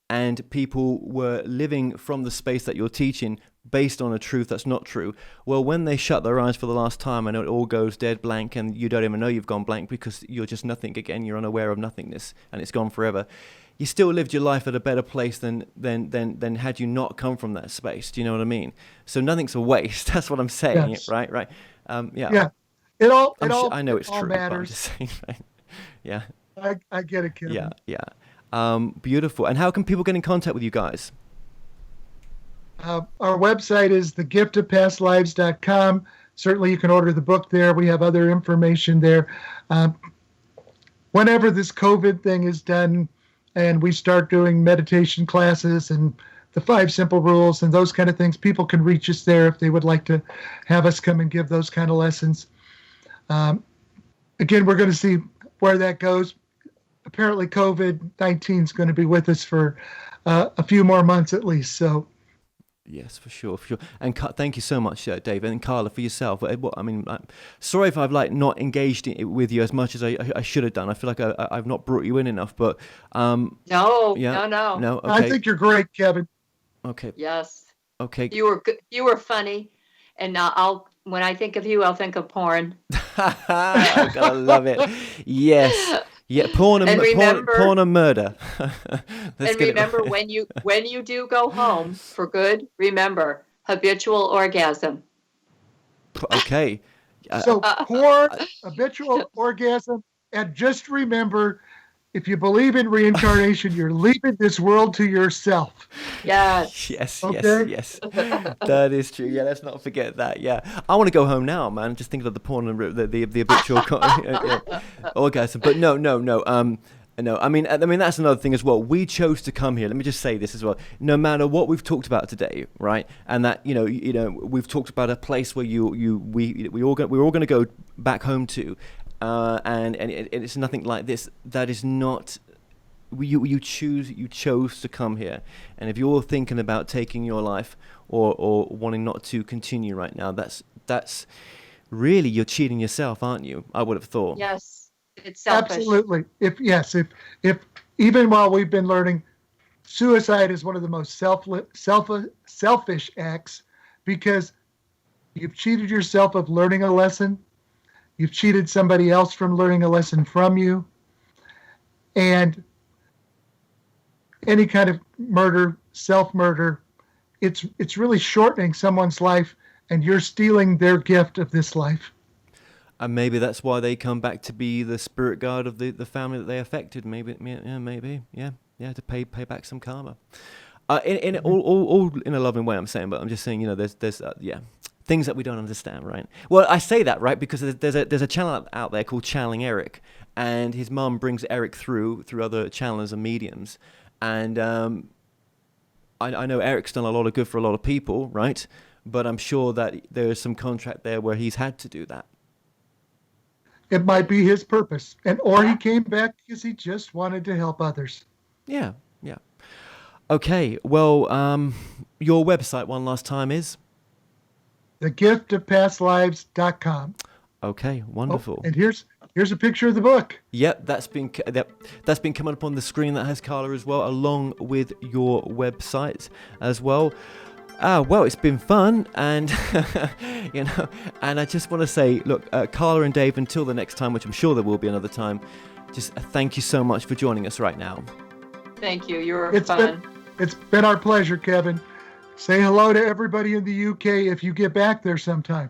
and people were living from the space that you're teaching based on a truth that's not true, well, when they shut their eyes for the last time and it all goes dead blank and you don't even know you've gone blank because you're just nothing again, you're unaware of nothingness and it's gone forever, you still lived your life at a better place than had you not come from that space. Do you know what I mean? So nothing's a waste. That's what I'm saying. Yes. Right. Yeah. Yeah. I know it's true. Matters. But I'm just saying, right? Yeah. I get it, Kevin. Yeah. Beautiful. And how can people get in contact with you guys? Our website is thegiftofpastlives.com. Certainly you can order the book there. We have other information there. Whenever this COVID thing is done and we start doing meditation classes and the 5 simple rules and those kind of things, people can reach us there if they would like to have us come and give those kind of lessons. Again, we're going to see where that goes. Apparently COVID-19 is going to be with us for a few more months at least. So, yes, for sure. And thank you so much, David, and Carla, for yourself. Sorry if I've not engaged with you as much as I should have done. I feel like I've not brought you in enough, but no. Okay. I think you're great, Kevin. Okay. Yes. Okay. You were good. You were funny, and when I think of you, I'll think of porn. I gotta love it. Yes. Yeah. Porn and And remember, porn and murder. Let's and get it remember right. when you do go home for good, remember habitual orgasm. Okay. So porn, habitual orgasm, and just remember, if you believe in reincarnation, you're leaving this world to yourself. Yes. Yes, Okay. yes, yes. That is true. Yeah, let's not forget that. Yeah, I want to go home now, man. Just thinking of the porn and the habitual orgasm. But no, no, no. No, I mean, that's another thing as well. We chose to come here. Let me just say this as well. No matter what we've talked about today, right? And that we've talked about a place where we're all going to go back home to, and it's nothing like this. That is not. You chose to come here, and if you're thinking about taking your life or wanting not to continue right now, that's really, you're cheating yourself, aren't you? I would have thought. Yes. It's selfish. Absolutely. If even while we've been learning, suicide is one of the most selfish acts, because you've cheated yourself of learning a lesson. You've cheated somebody else from learning a lesson from you. And any kind of murder, self-murder, it's really shortening someone's life, and you're stealing their gift of this life. And maybe that's why they come back to be the spirit guide of the family that they affected. Maybe, to pay back some karma. In all in a loving way, I'm saying, but I'm just saying, there's things that we don't understand, right? Well, I say that, right, because there's a channel out there called Channeling Eric, and his mum brings Eric through other channelers and mediums, and I know Eric's done a lot of good for a lot of people, right? But I'm sure that there is some contract there where he's had to do that. It might be his purpose, or he came back because he just wanted to help others. Yeah. Okay, well, your website one last time is? thegiftofpastlives.com. Okay, wonderful. And here's a picture of the book. Yep, that's been coming up on the screen. That has Carla as well, along with your website as well. Well, it's been fun, and and I just want to say, look, Carla and Dave, until the next time, which I'm sure there will be another time, just thank you so much for joining us right now. Thank you. You were fun. It's been our pleasure, Kevin. Say hello to everybody in the UK if you get back there sometime.